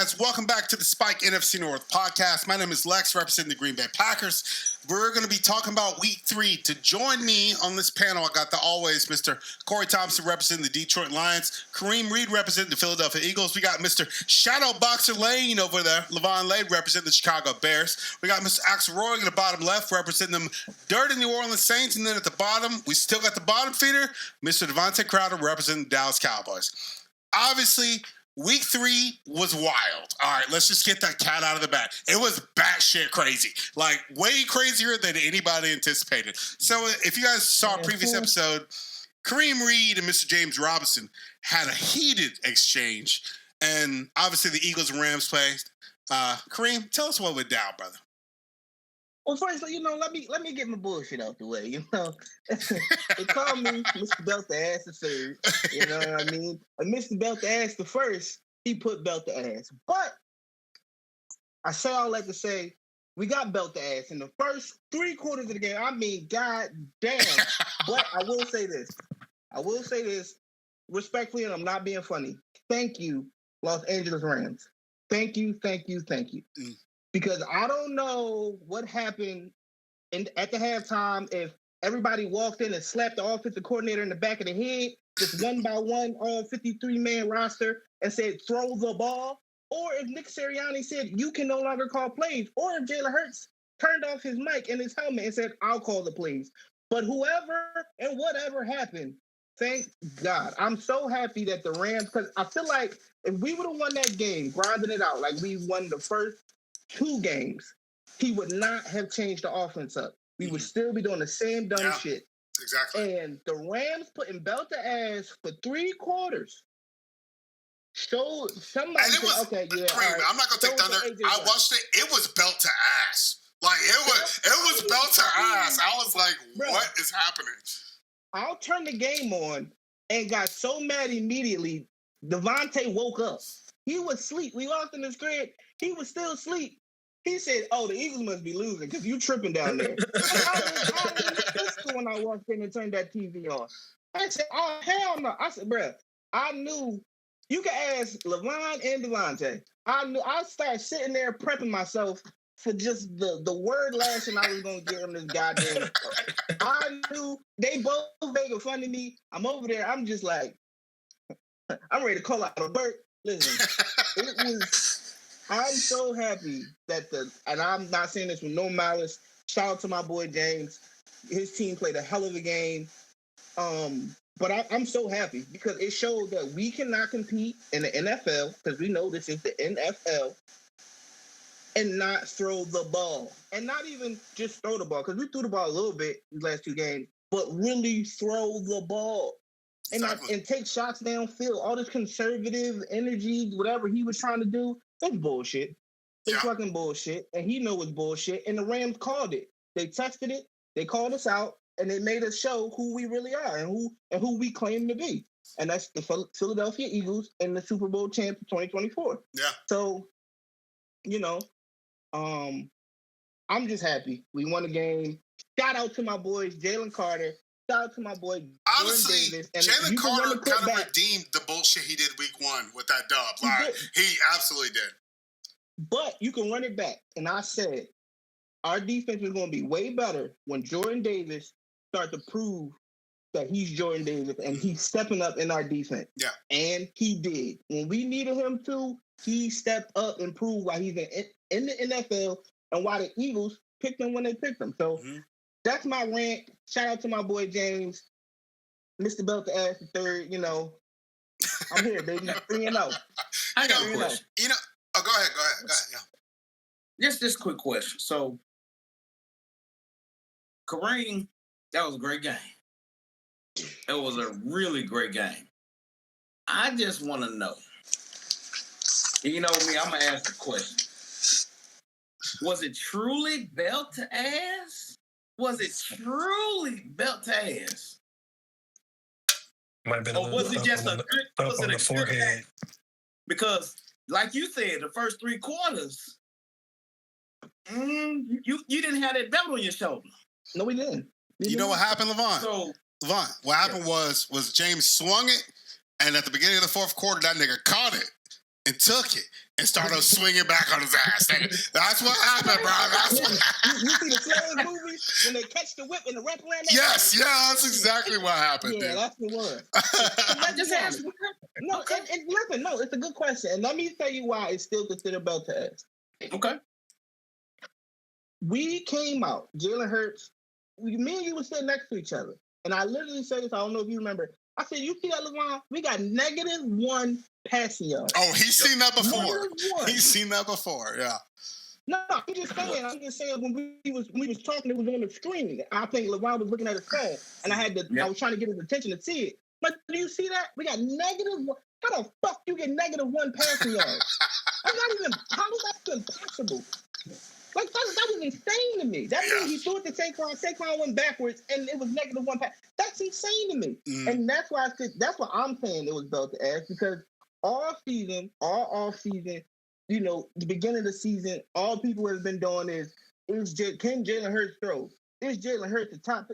guys? Welcome back to the Spike NFC North podcast. My name is Lex, representing the Green Bay Packers. We're going to be talking about Week 3. To join me on this panel, I got the always Mr. Corey Thompson representing the Detroit Lions, Kareem Reed representing the Philadelphia Eagles. We got Mr. Shadow Boxer Lane over there, Lavon Lane representing the Chicago Bears. We got Mr. Axel Roy in the bottom left representing them Dirty New Orleans Saints. And then at the bottom, we still got the bottom feeder, Mr. Devontae Crowder representing the Dallas Cowboys. Obviously, Week 3 was wild. All right, let's just get that cat out of the bag. It was batshit crazy. Like, way crazier than anybody anticipated. So, if you guys saw a previous episode, Kareem Reed and Mr. James Robinson had a heated exchange. And, obviously, the Eagles and Rams played. Kareem, tell us what went down, brother. Well, first, let me get my bullshit out the way. They call me Mr. Belt the Ass the third. You know what I mean? And Mr. Belt the Ass the first, he put Belt the Ass. But I say all that to say, we got Belt the Ass in the first 3 quarters of the game. I mean, god damn. But I will say this respectfully, and I'm not being funny. Thank you, Los Angeles Rams. Thank you. Because I don't know what happened at the halftime if everybody walked in and slapped the offensive coordinator in the back of the head, just one by one, all 53-man roster, and said, throw the ball. Or if Nick Sirianni said, you can no longer call plays. Or if Jalen Hurts turned off his mic and his helmet and said, I'll call the plays. But whoever and whatever happened, thank God. I'm so happy that the Rams, because I feel like if we would have won that game, grinding it out like we won the first 2 games, he would not have changed the offense up. We would still be doing the same dumb shit. Exactly. And the Rams putting belt to ass for 3 quarters showed somebody said, okay, yeah. Kareem, right. I'm not gonna take thunder. I watched it. It was belt to ass. Like it was belt to ass. I was like, what is happening? I'll turn the game on and got so mad immediately. Devontae woke up. He was asleep. We walked in the crib. He was still asleep. He said, oh, the Eagles must be losing because you tripping down there. I was when I walked in and turned that TV on. I said, oh, hell no. I said, bruh, I knew. You can ask Lavon and Devontae. I knew. I started sitting there prepping myself for just the word lashing I was going to get on this goddamn. I knew they both making fun of me. I'm over there. I'm just like, I'm ready to call out a bird. Listen, it was. I'm so happy that and I'm not saying this with no malice. Shout out to my boy James. His team played a hell of a game. But I'm so happy because it showed that we cannot compete in the NFL, because we know this is the NFL, and not throw the ball. And not even just throw the ball, because we threw the ball a little bit these last 2 games, but really throw the ball. Exactly. And take shots downfield. All this conservative energy, whatever he was trying to do, that's bullshit. It's fucking bullshit. And he know it's bullshit. And the Rams called it. They tested it. They called us out. And they made us show who we really are and who we claim to be. And that's the Philadelphia Eagles and the Super Bowl champ of 2024. Yeah. So, I'm just happy. We won the game. Shout out to my boys, Jalen Carter. Shout out to my boy, honestly, Jalen Carter kind of redeemed the bullshit he did Week 1 with that dub. Like, he absolutely did. But you can run it back. And I said, our defense is going to be way better when Jordan Davis starts to prove that he's Jordan Davis and he's stepping up in our defense. Yeah. And he did. When we needed him to, he stepped up and proved why he's in the NFL and why the Eagles picked him when they picked him. So, that's my rant. Shout out to my boy James, Mr. Belt the Ass the third. I'm here, baby. 3-0. I got a question. Go ahead. Yeah. Just this quick question. So, Kareem, that was a great game. It was a really great game. I just want to know. You know me, I'm gonna ask the question. Was it truly belt to ass? Was it truly belt to ass? Might have been or was it just a good up on the forehead? Because, like you said, the first 3 quarters, you didn't have that belt on your shoulder. No, we didn't. You know what happened, Lavon? Lavon, what happened was James swung it, and at the beginning of the 4th quarter, that nigga caught it. and took it and started swinging back on his ass. That's what happened, bro. That's what happened. You see the Slave movie when they catch the whip and the wraparound? Yes, yeah, that's exactly what happened, Yeah, dude. that's the one. I just asked. No, listen, no, it's a good question. And let me tell you why it's still considered belt to ass. Okay. We came out, Jalen Hurts, me and you were sitting next to each other. And I literally said this, I don't know if you remember. I said, you see that, Lavon? We got -1 passing yards. Oh, he's seen that before. -1. He's seen that before, yeah. No, I'm just saying when we was talking, it was on the screen. I think Lavon was looking at his phone, and I was trying to get his attention to see it. But do you see that? We got -1. How the fuck you get -1 passing yards? How is that even possible? Like, that was insane to me. That means he threw it to Saquon. Saquon went backwards, and it was -1 pass. That's insane to me. And that's why I'm saying it was belt to ass, because all off season, you know, the beginning of the season, all people have been doing can Jalen Hurts throw? Is Jalen Hurts the top?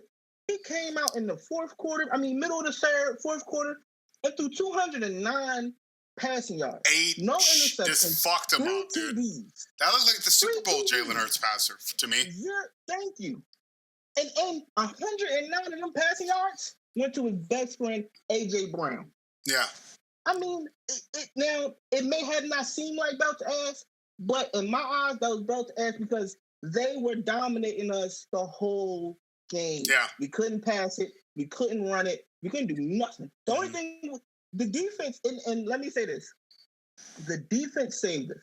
He came out in the middle of the fourth quarter, and threw 209 passing yards. 8 no interceptions. Just fucked him up, dude. TDs. That looked like the Super Bowl Jalen Hurts passer to me. Yeah, thank you. And 109 of them passing yards went to his best friend, A.J. Brown. Yeah. I mean, it may have not seemed like belt to ass, but in my eyes, that was belt to ass because they were dominating us the whole game. Yeah. We couldn't pass it. We couldn't run it. We couldn't do nothing. The only thing, the defense, and let me say this, the defense saved us.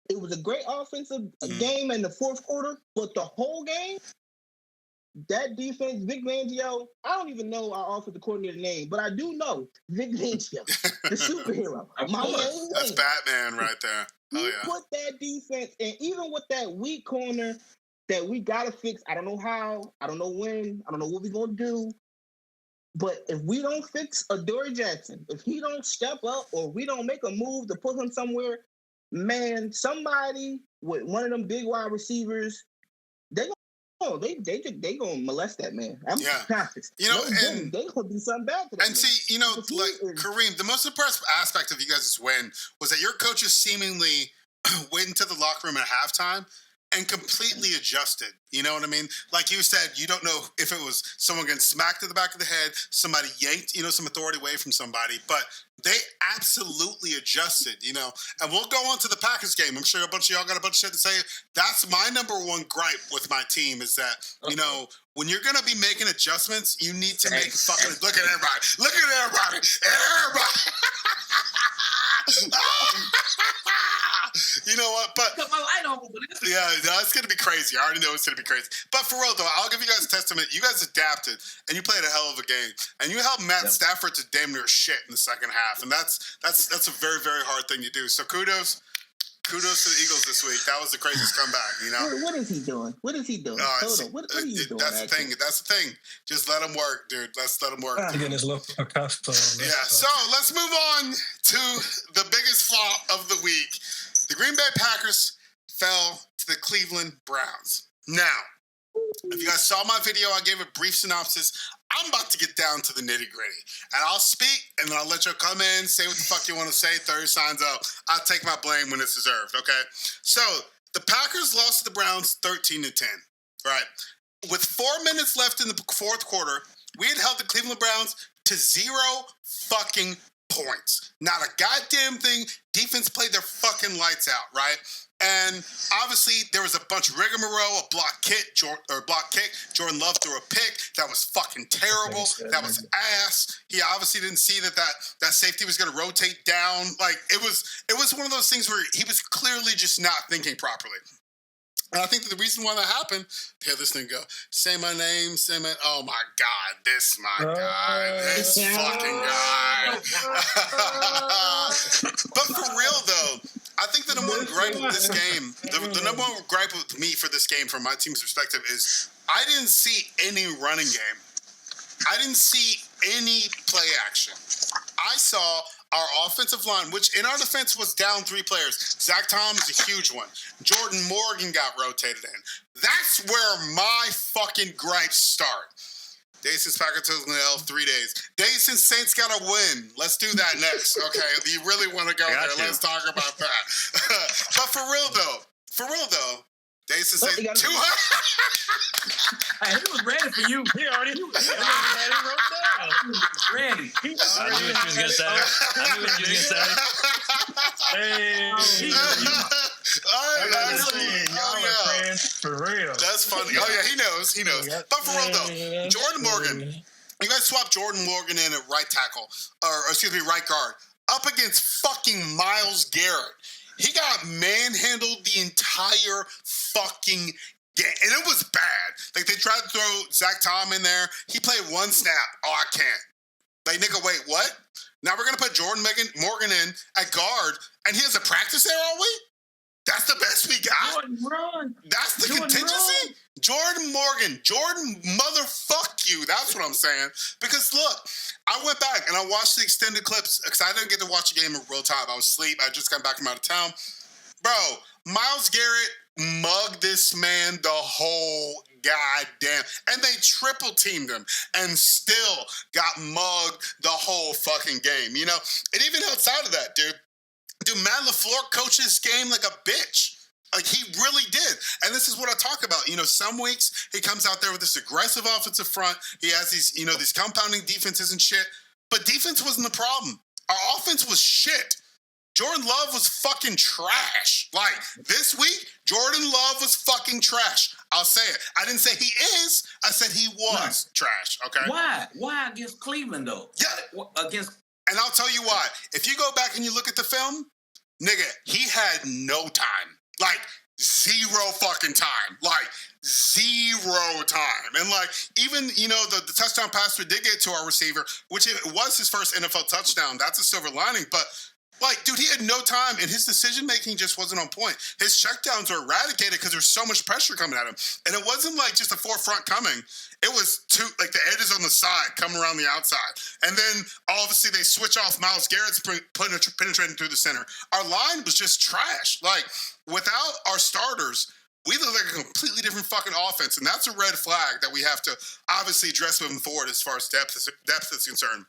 It was a great offensive game in the fourth quarter, but the whole game, that defense, Vic Fangio, I don't even know our offensive coordinator name, but I do know Vic Fangio, the superhero. That's Batman right there. He put that defense, and even with that weak corner that we got to fix, I don't know how, I don't know when, I don't know what we're going to do, but if we don't fix Adoree Jackson, if he don't step up or we don't make a move to put him somewhere, man, somebody with one of them big wide receivers, they gonna molest that man. You know, and they gonna do something bad to that. And see, you know, like Kareem, the most impressive aspect of you guys' win was that your coaches seemingly went into the locker room at halftime and completely adjusted. You know what I mean? Like you said, you don't know if it was someone getting smacked in the back of the head, somebody yanked, some authority away from somebody, but they absolutely adjusted, And we'll go on to the Packers game. I'm sure a bunch of y'all got a bunch of shit to say. That's my number one gripe with my team is that, when you're going to be making adjustments, you need to make fucking... Look at everybody. Look at everybody. You know what? But cut my light on. It's going to be crazy. I already know it's going to be crazy. But for real, though, I'll give you guys a testament. You guys adapted, and you played a hell of a game. And you held Matt Stafford to damn near shit in the second half. And that's a very, very hard thing to do. So kudos to the Eagles this week. That was the craziest comeback, What is he doing? What is he doing? Hold on. What are you doing? That's the thing. That's the thing. Just let him work, dude. Let's let him work. Again, his little Picasso. So let's move on to the biggest flop of the week. The Green Bay Packers fell to the Cleveland Browns. Now, if you guys saw my video, I gave a brief synopsis. I'm about to get down to the nitty-gritty. And I'll speak, and then I'll let you come in, say what the fuck you want to say, throw your signs up. I'll take my blame when it's deserved, okay? So, the Packers lost to the Browns 13-10, right? With 4 minutes left in the fourth quarter, we had held the Cleveland Browns to 0 fucking points. Not a goddamn thing. Defense played their fucking lights out, right? And obviously, there was a bunch of rigmarole, a block kick. Jordan Love threw a pick. That was fucking terrible. That was ass. He obviously didn't see that safety was going to rotate down. Like, it was one of those things where he was clearly just not thinking properly. And I think that the reason why that happened, hear this thing go, say my name, oh my God, this fucking guy. But for real though, I think the number one gripe with this game, the number one gripe with me for this game from my team's perspective is I didn't see any running game. I didn't see any play action. I saw our offensive line, which in our defense was down 3 players. Zach Tom is a huge one. Jordan Morgan got rotated in. That's where my fucking gripes start. Days since Packers took the L 3 days. Days since Saints got a win. Let's do that next. Okay, if you really want to go there, let's talk about that. But for real though, days since Saints 200. Hey, he was ready for you. He already wrote down. Ready. I knew what you was gonna say. Hey. Y'all are friends for real. That's funny. Oh yeah, he knows. But for real though, Jordan Morgan. You guys swap Jordan Morgan in at right tackle, or excuse me, right guard, up against fucking Myles Garrett. He got manhandled the entire fucking game, and it was bad. Like, they tried to throw Zach Tom in there. He played one snap. Oh, I can't. Like, nigga, wait, what? Now we're going to put Jordan Morgan in at guard, and he has a practice there all week? That's the best we got? Jordan, run. That's the contingency? Run. Jordan Morgan. Jordan motherfuck you. That's what I'm saying. Because, look, I went back and I watched the extended clips because I didn't get to watch the game in real time. I was asleep. I just got back from out of town. Bro, Myles Garrett mugged this man the whole goddamn, and they triple teamed him and still got mugged the whole fucking game. You know, and even outside of that, dude, Matt LaFleur coached this game like a bitch. Like, he really did. And this is what I talk about. You know, some weeks he comes out there with this aggressive offensive front. He has these, you know, these compounding defenses and shit. But defense wasn't the problem. Our offense was shit. Jordan Love was fucking trash. Like, this week, Jordan Love was fucking trash. I'll say it. I didn't say he is. I said he was trash, okay? Why? Why against Cleveland, though? Yeah. And I'll tell you why. If you go back and you look at the film, nigga, he had no time. Like, zero fucking time. Like, zero time. And, like, even, you know, the touchdown pass we did get to our receiver, which it was his first NFL touchdown. That's a silver lining. But, like, dude, he had no time, and his decision-making just wasn't on point. His checkdowns were eradicated because there's so much pressure coming at him. And it wasn't, like, just a forefront coming. It was like the edges on the side coming around the outside. And then, obviously, they switch off Myles Garrett's penetrating through the center. Our line was just trash. Like, without our starters, we look like a completely different fucking offense, and that's a red flag that we have to obviously address moving forward as far as depth is concerned.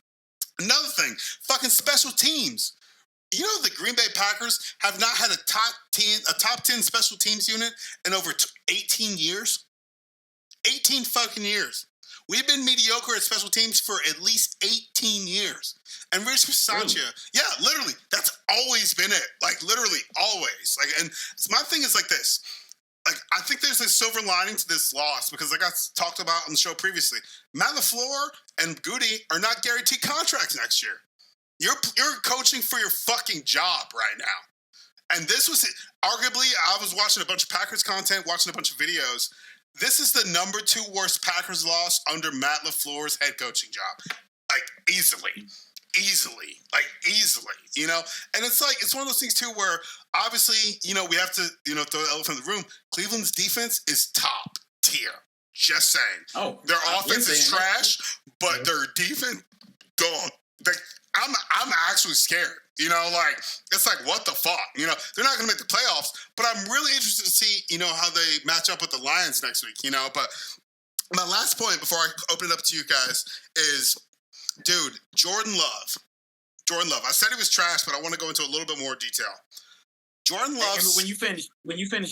Another thing, fucking special teams. You know, the Green Bay Packers have not had a top 10 special teams unit in over 18 years. 18 fucking years. We've been mediocre at special teams for at least 18 years. And Rich Bisaccia, yeah, literally, that's always been it. Like, literally, always. Like, and my thing is like this. Like, I think there's a silver lining to this loss because, like I talked about on the show previously, Matt LaFleur and Goody are not guaranteed contracts next year. You're coaching for your fucking job right now. And this was it. Arguably, I was watching a bunch of Packers content, watching a bunch of videos. This is the number 2 worst Packers loss under Matt LaFleur's head coaching job. Like, easily, you know? And it's like, it's one of those things, too, where obviously, you know, we have to, you know, throw the elephant in the room. Cleveland's defense is top tier. Just saying. Oh, their offense is trash, but their defense, gone. I'm actually scared. You know, like, it's like, what the fuck? You know, they're not going to make the playoffs, but I'm really interested to see, you know, how they match up with the Lions next week, you know? But my last point before I open it up to you guys is, dude, Jordan Love. I said he was trash, but I want to go into a little bit more detail. Jordan Love. When you finish,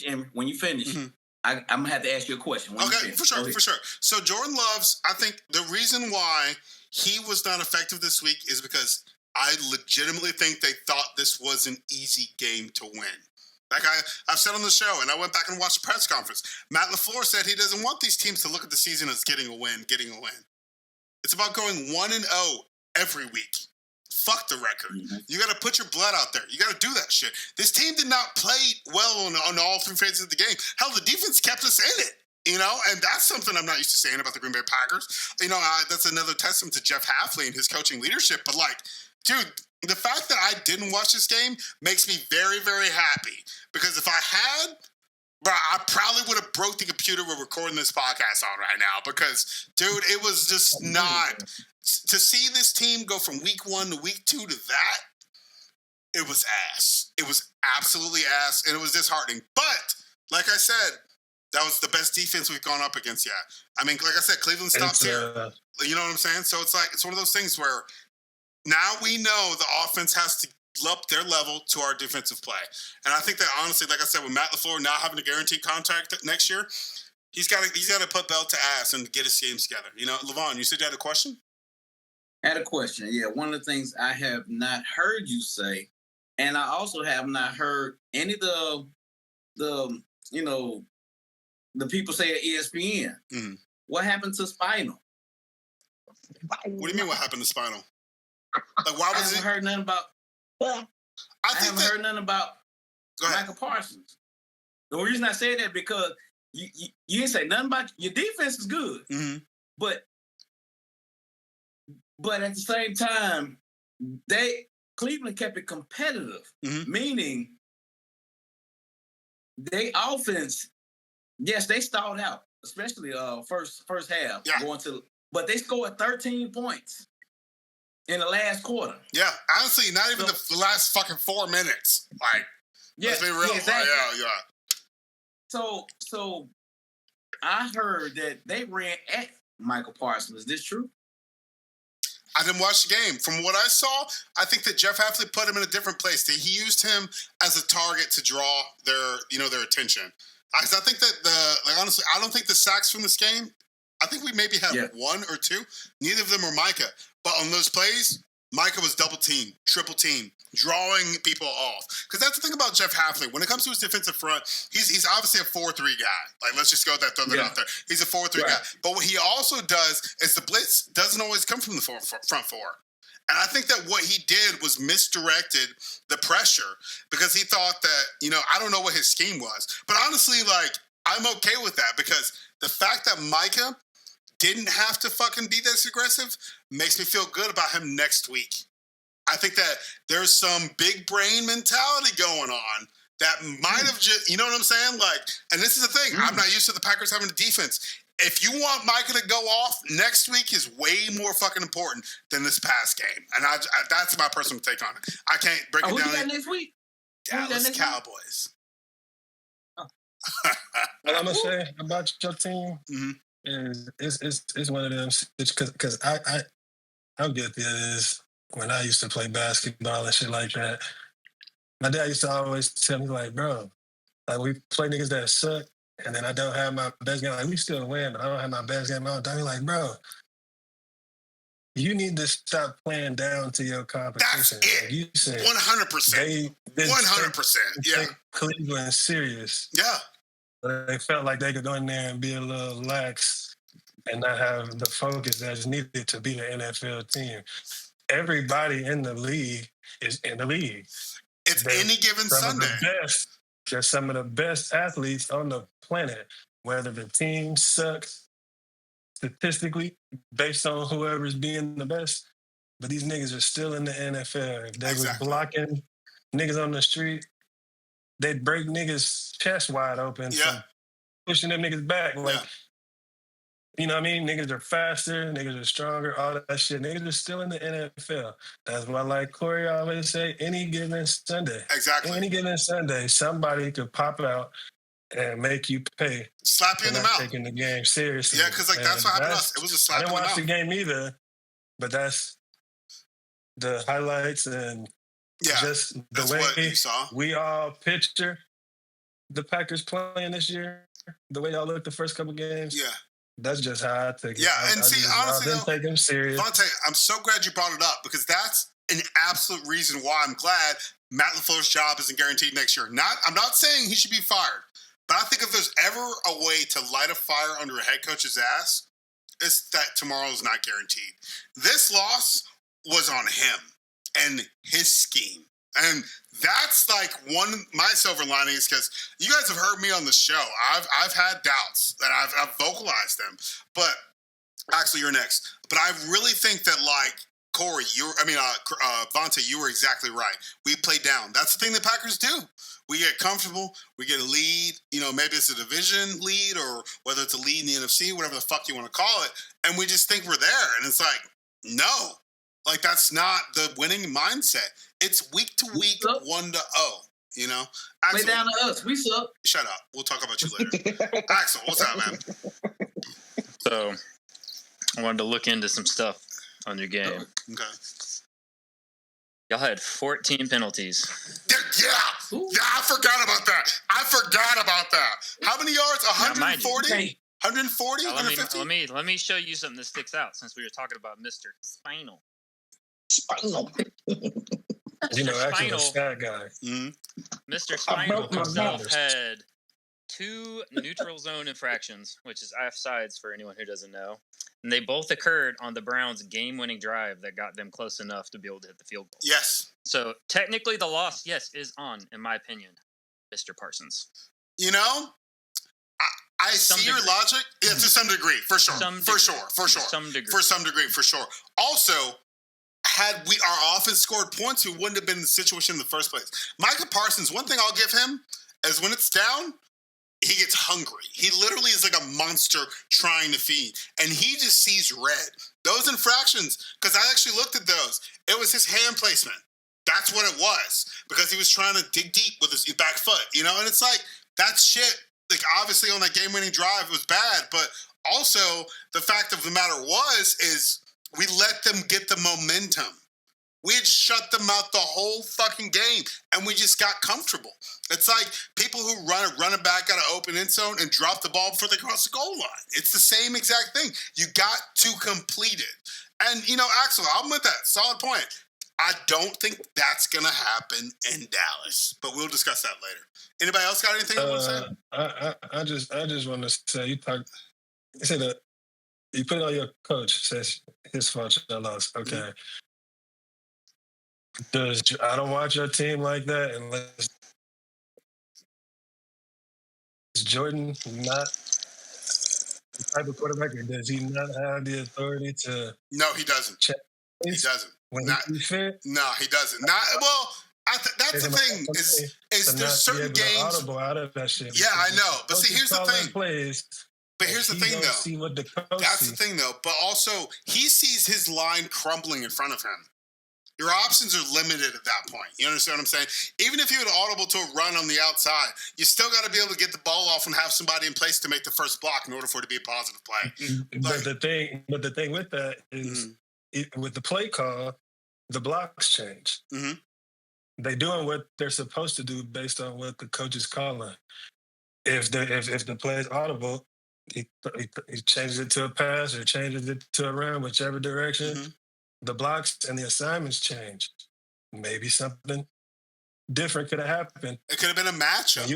mm-hmm. I'm going to have to ask you a question. Okay, for sure. So Jordan Love's, I think the reason why he was not effective this week is because I legitimately think they thought this was an easy game to win. Like I've said on the show, and I went back and watched the press conference. Matt LaFleur said he doesn't want these teams to look at the season as getting a win. It's about going 1-0 every week. Fuck the record. Mm-hmm. You got to put your blood out there. You got to do that shit. This team did not play well on all 3 phases of the game. Hell, the defense kept us in it. You know, and that's something I'm not used to saying about the Green Bay Packers. You know, that's another testament to Jeff Hafley and his coaching leadership. But, like, dude, the fact that I didn't watch this game makes me very, very happy. Because if I had, bro, I probably would have broke the computer we're recording this podcast on right now. Because, dude, it was just not. To see this team go from week 1 to week 2 to that, it was ass. It was absolutely ass, and it was disheartening. But, like I said, That was the best defense we've gone up against yet. I mean, like I said, Cleveland's top tier. You know what I'm saying? So it's one of those things where now we know the offense has to up their level to our defensive play. And I think that honestly, like I said, with Matt LaFleur now having a guaranteed contract next year, he's got to put belt to ass and get his games together. You know, Lavon, you said you had a question? I had a question. Yeah, one of the things I have not heard you say, and I also have not heard any of the people say at ESPN. Mm-hmm. What happened to Spinal? What do you mean? What happened to Spinal? Like, why was I haven't heard nothing about. Well, I haven't heard nothing about Michael Parsons. The reason I say that because you didn't say nothing about your defense is good, mm-hmm. but at the same time, Cleveland kept it competitive, mm-hmm. meaning they offense. Yes, they stalled out, especially first half but they scored 13 points in the last quarter. Yeah, honestly, not even the last fucking 4 minutes. Like, let's be real. Exactly. Yeah. So I heard that they ran at Michael Parsons. Is this true? I didn't watch the game. From what I saw, I think that Jeff Hafley put him in a different place. He used him as a target to draw their attention. Because I think that honestly, I don't think the sacks from this game. I think we maybe had one or two. Neither of them were Micah. But on those plays, Micah was double team, triple team, drawing people off. Because that's the thing about Jeff Hafley. When it comes to his defensive front, he's obviously a 4-3 guy. Like, let's just throw that out there. He's a 4-3 guy. But what he also does is the blitz doesn't always come from the front four. And I think that what he did was misdirected the pressure because he thought that, I don't know what his scheme was. But honestly, like, I'm okay with that because the fact that Micah didn't have to fucking be this aggressive makes me feel good about him next week. I think that there's some big brain mentality going on that might have just, you know what I'm saying? Like, and this is the thing, I'm not used to the Packers having a defense. If you want Micah to go off, next week is way more fucking important than this past game. And I that's my personal take on it. I can't break it down. Who you got next week? Dallas Cowboys. Oh. What I'm going to say about your team is it's one of them, because I'm guilty of this when I used to play basketball and shit like that. My dad used to always tell me, like, bro, like, we play niggas that suck, and then I don't have my best game. Like, we still win, but I don't have my best game all the time. He's like, bro, you need to stop playing down to your competition. That's it. Like you said, 100%. 100%. Yeah. Cleveland serious. Yeah. But they felt like they could go in there and be a little lax and not have the focus that's needed to be an NFL team. Everybody in the league is in the league. It's any given Sunday. They're some of the best athletes on the planet, whether the team sucks statistically based on whoever's being the best. But these niggas are still in the NFL. If they was blocking niggas on the street, they'd break niggas' chest wide open from pushing them niggas back. Like, you know what I mean? Niggas are faster, niggas are stronger, all that shit. Niggas are still in the NFL. That's why, like Corey always say, any given Sunday. Exactly. Any given Sunday, somebody could pop out and make you pay. Slap you in the mouth. Taking the game seriously. Yeah, because that's what happened to us. It was a slap in the mouth. I didn't watch the game either, but that's the highlights and just the way we all picture the Packers playing this year, the way y'all look the first couple games. Yeah. That's just how I take it. Yeah, honestly, I didn't take him serious. Vontae, I'm so glad you brought it up because that's an absolute reason why I'm glad Matt LaFleur's job isn't guaranteed next year. I'm not saying he should be fired, but I think if there's ever a way to light a fire under a head coach's ass, it's that tomorrow's not guaranteed. This loss was on him and his scheme. And that's like my silver lining is because you guys have heard me on the show. I've had doubts and I've vocalized them. But actually, you're next. But I really think that, like, Corey, Vontae, you were exactly right. We play down. That's the thing the Packers do. We get comfortable. We get a lead. Maybe it's a division lead or whether it's a lead in the NFC, whatever the fuck you want to call it. And we just think we're there. And it's like, no. Like, that's not the winning mindset. It's week to week, 1-0. You know, Play Axel, down to us. We suck. shut up. We'll talk about you later. Axel, what's up, man? So I wanted to look into some stuff on your game. Okay. Y'all had 14 penalties. Yeah, I forgot about that. How many yards? 140? 140? 150? Let me show you something that sticks out since we were talking about Mr. Spinal. You know, actually, a stat guy. Mm-hmm. Mr. Spinal himself had 2 neutral zone infractions, which is offsides for anyone who doesn't know. And they both occurred on the Browns' game-winning drive that got them close enough to be able to hit the field goal. Yes. So technically the loss, yes, is on, in my opinion, Mr. Parsons. You know, I see your logic. Yeah, to some degree, for sure. For some degree. Also, had our offense scored points, we wouldn't have been in the situation in the first place. Micah Parsons, one thing I'll give him is when it's down, he gets hungry. He literally is like a monster trying to feed, and he just sees red. Those infractions, because I actually looked at those, it was his hand placement. That's what it was, because he was trying to dig deep with his back foot, you know? And it's like, that's shit. Like, obviously on that game-winning drive, it was bad, but also the fact of the matter is we let them get the momentum. We had shut them out the whole fucking game, and we just got comfortable. It's like people who run it back out of open end zone and drop the ball before they cross the goal line. It's the same exact thing. You got to complete it. And, you know, Axel, I'm with that. Solid point. I don't think that's going to happen in Dallas, but we'll discuss that later. Anybody else got anything you want to say? I just want to say, you said that you put it on your coach, says his fault you lost. Okay. I don't watch your team like that unless is Jordan not the type of quarterback, or does he not have the authority to? No, he doesn't. He doesn't. No, he doesn't. That's the thing. Is there's certain games audible out of that shit. Yeah, I know. But see, here's the thing. But here's the thing, though. That's the thing, though. But also, he sees his line crumbling in front of him. Your options are limited at that point. You understand what I'm saying? Even if you had audible to a run on the outside, you still got to be able to get the ball off and have somebody in place to make the first block in order for it to be a positive play. But the thing with that is, with the play call, the blocks change. Mm-hmm. They doing what they're supposed to do based on what the coach is calling. If the play is audible, he changes it to a pass or changes it to a run, whichever direction. Mm-hmm. The blocks and the assignments change. Maybe something different could have happened. It could have been a matchup.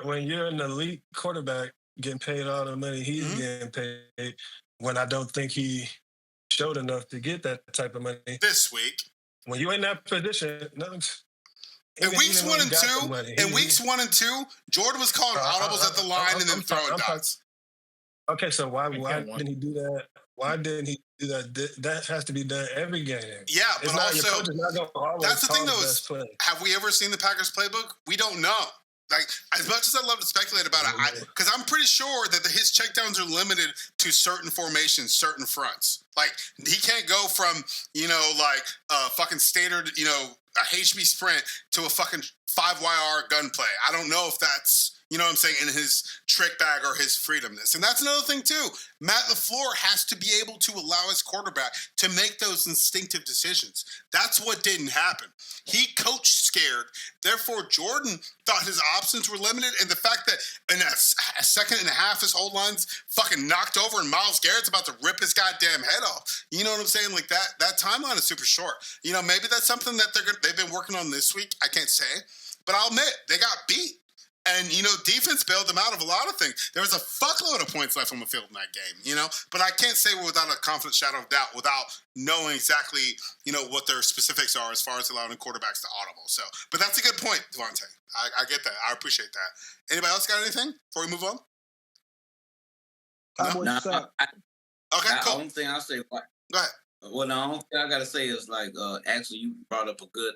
When you're an elite quarterback getting paid all the money he's getting paid, when I don't think he showed enough to get that type of money this week. When you're in that position, in weeks 1 and 2, Jordan was calling audibles at the line and then throwing dots. Okay, so why didn't he do that? Why didn't he do that? That has to be done every game. Yeah, but also, that's the thing, though. Have we ever seen the Packers playbook? We don't know. Like, as much as I love to speculate about it, because I'm pretty sure that his checkdowns are limited to certain formations, certain fronts. Like, he can't go from, a fucking standard, a HB sprint to a fucking 5YR gunplay. I don't know if that's, in his trick bag or his freedomness. And that's another thing, too. Matt LaFleur has to be able to allow his quarterback to make those instinctive decisions. That's what didn't happen. He coached scared. Therefore, Jordan thought his options were limited. And the fact that in a second and a half, his whole line's fucking knocked over and Myles Garrett's about to rip his goddamn head off. You know what I'm saying? Like, that timeline is super short. Maybe that's something that they've been working on this week. I can't say. But I'll admit, they got beat. And, defense bailed them out of a lot of things. There was a fuckload of points left on the field in that game, But I can't say without a confident shadow of doubt, without knowing exactly, what their specifics are as far as allowing quarterbacks to audible. So, but that's a good point, Devontae. I get that. I appreciate that. Anybody else got anything before we move on? No? Okay, cool. The only thing I'll say, go ahead. Well, the only thing I got to say is, actually, you brought up a good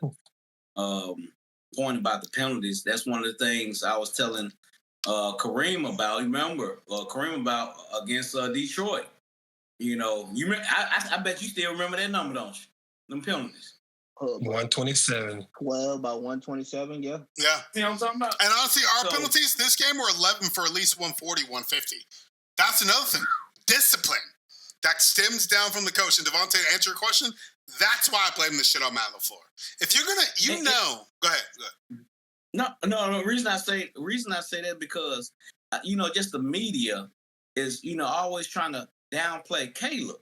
point about the penalties. That's one of the things I was telling Kareem about. Remember Kareem about against Detroit. I bet you still remember that number, don't you? Them penalties. 127. Well, about 127, yeah. Yeah. You know what I'm talking about? And honestly, our penalties this game were 11 for at least 140, 150. That's another thing. Discipline. That stems down from the coach. And Devontae, to answer your question, that's why I blame this shit on Matt LaFleur. If you're going to, go ahead. No. The reason I say that because, just the media is, always trying to downplay Caleb.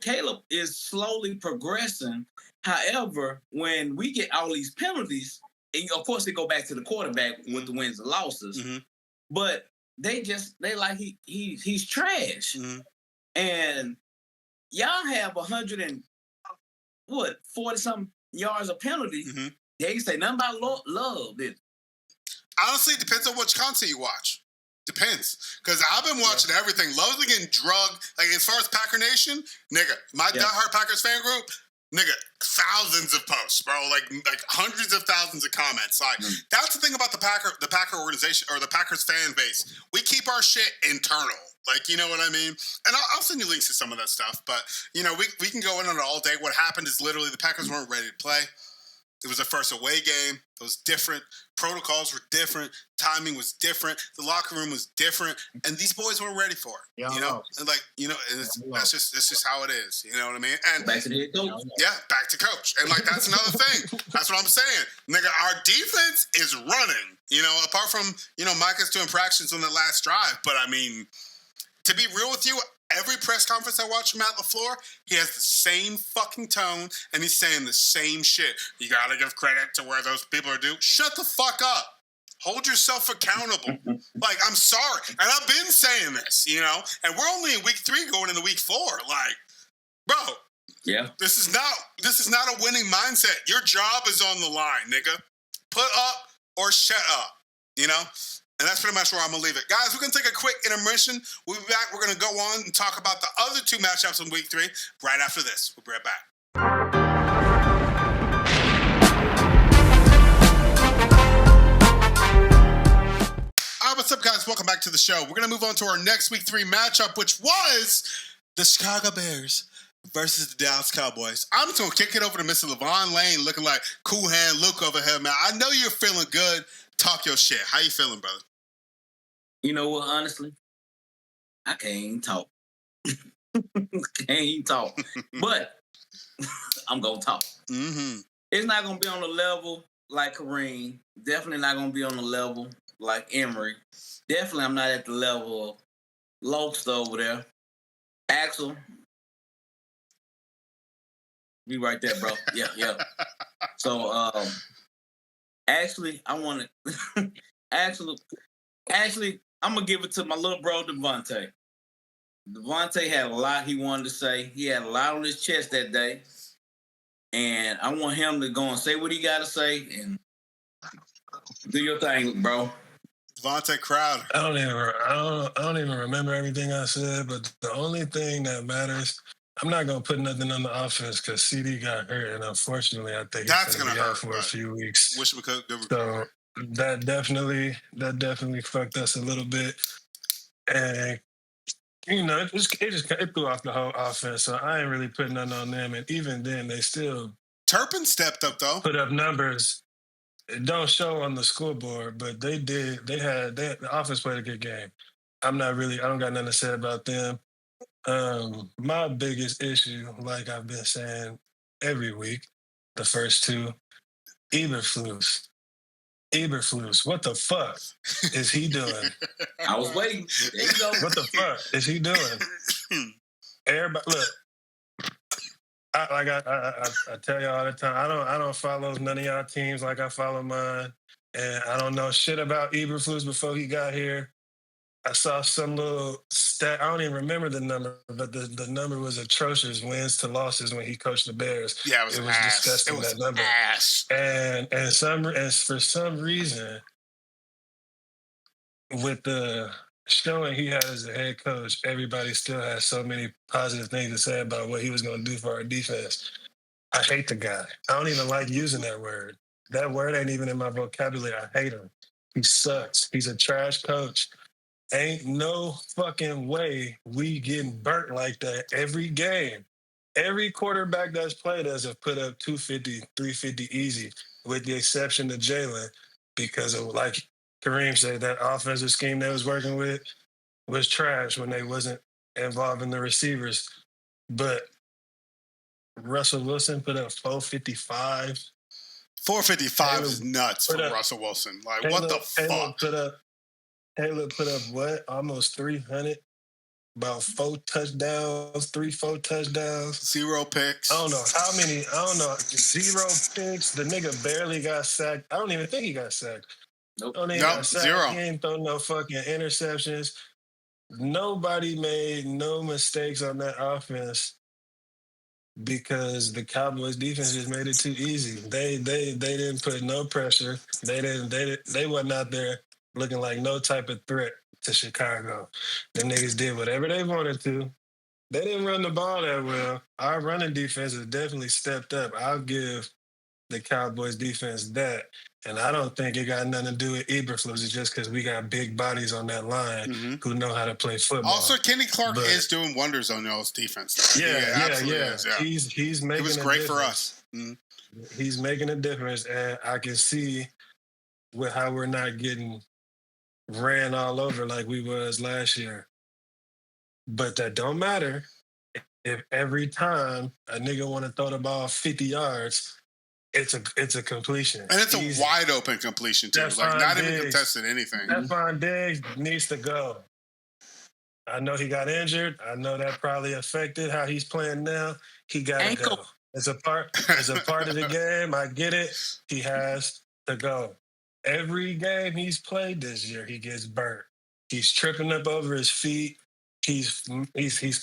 Caleb is slowly progressing. However, when we get all these penalties, and of course they go back to the quarterback with the wins and losses, but they like he's trash. And y'all have 40-something yards of penalty. They ain't say nothing about love. Honestly, it depends on which content you watch. Depends. Because I've been watching everything. Love's been getting drugged. Like, as far as Packer Nation, nigga, my diehard Packers fan group, nigga, thousands of posts, bro. Like hundreds of thousands of comments. Like, that's the thing about the Packer organization, or the Packers fan base. We keep our shit internal. Like, you know what I mean? And I'll send you links to some of that stuff. But, we can go in on it all day. What happened is literally the Packers weren't ready to play. It was a first away game. It was different. Protocols were different. Timing was different. The locker room was different. And these boys weren't ready for it. And that's just how it is. You know what I mean? And back to the head coach. Yeah, back to coach. And that's another thing. That's what I'm saying. Nigga, our defense is running. Apart from, Micah's doing fractions on the last drive. But I mean, to be real with you, every press conference I watch from Matt LaFleur, he has the same fucking tone, and he's saying the same shit. You gotta give credit to where those people are due. Shut the fuck up. Hold yourself accountable. Like, I'm sorry. And I've been saying this, and we're only in week 3 going into week 4. Like, bro. Yeah. This is not a winning mindset. Your job is on the line, nigga. Put up or shut up, And that's pretty much where I'm going to leave it. Guys, we're going to take a quick intermission. We'll be back. We're going to go on and talk about the other 2 matchups in week 3 right after this. We'll be right back. All right, what's up, guys? Welcome back to the show. We're going to move on to our next week 3 matchup, which was the Chicago Bears versus the Dallas Cowboys. I'm just going to kick it over to Mr. Lavon Lane, looking like cool hand Luke over here, man. I know you're feeling good. Talk your shit. How you feeling, brother? You know what, honestly? I can't even talk. But I'm going to talk. It's not going to be on the level like Kareem. Definitely not going to be on the level like Imorie. Definitely I'm not at the level of Lopes over there. Axel. Be right there, bro. Yeah. So, actually, I want to... Actually, I'm going to give it to my little bro, Devontae. Devontae had a lot he wanted to say. He had a lot on his chest that day. And I want him to go and say what he got to say and do your thing, bro. Devontae Crowder. I don't even remember everything I said, but the only thing that matters, I'm not going to put nothing on the offense because CD got hurt, and unfortunately, I think that's going to be out for a few weeks. Wish we could. So that definitely fucked us a little bit, and it threw off the whole offense. So I ain't really putting nothing on them, and even then, they still Turpin stepped up though. Put up numbers. It don't show on the scoreboard, but they did. The offense played a good game. I don't got nothing to say about them. My biggest issue, like I've been saying every week, the first 2, Eberflus. What the fuck is he doing? I was waiting. There you go. What the fuck is he doing? Everybody, look. I tell y'all all the time. I don't follow none of y'all teams like I follow mine, and I don't know shit about Eberflus before he got here. I saw some little stat. I don't even remember the number, but the number was atrocious. Wins to losses when he coached the Bears. Yeah, it was disgusting. It was that number. Ass. And for some reason, with the showing he had as a head coach, everybody still has so many positive things to say about what he was going to do for our defense. I hate the guy. I don't even like using that word. That word ain't even in my vocabulary. I hate him. He sucks. He's a trash coach. Ain't no fucking way we getting burnt like that every game. Every quarterback that's played us have put up 250, 350 easy, with the exception of Jalen, because of, like Kareem said, that offensive scheme they was working with was trash when they wasn't involving the receivers. But Russell Wilson put up 455. 455 is Caleb nuts for put up Russell Wilson. Like, what the fuck? Caleb put up what? Almost 300. About 4 touchdowns, 4 touchdowns. 0 picks. I don't know how many. I don't know. 0 picks. The nigga barely got sacked. I don't even think he got sacked. Nope. Don't even got sacked. 0. He ain't throw no fucking interceptions. Nobody made no mistakes on that offense because the Cowboys defense just made it too easy. They didn't put no pressure. They wasn't out there looking like no type of threat to Chicago. Them niggas did whatever they wanted to. They didn't run the ball that well. Our running defense has definitely stepped up. I'll give the Cowboys defense that. And I don't think it got nothing to do with Eberflus. It's just because we got big bodies on that line who know how to play football. Also, Kenny Clark is doing wonders on y'all's defense. Yeah. Is, yeah. He's making. It was great for us. He's making a difference, and I can see with how we're not getting ran all over like we was last year. But that don't matter if every time a nigga want to throw the ball 50 yards, it's a completion. And it's a wide open completion too. Like not even contested anything. Lavon Diggs needs to go. I know he got injured. I know that probably affected how he's playing now. He gotta go. It's a part of the game. I get it. He has to go. Every game he's played this year, he gets burnt. He's tripping up over his feet. He's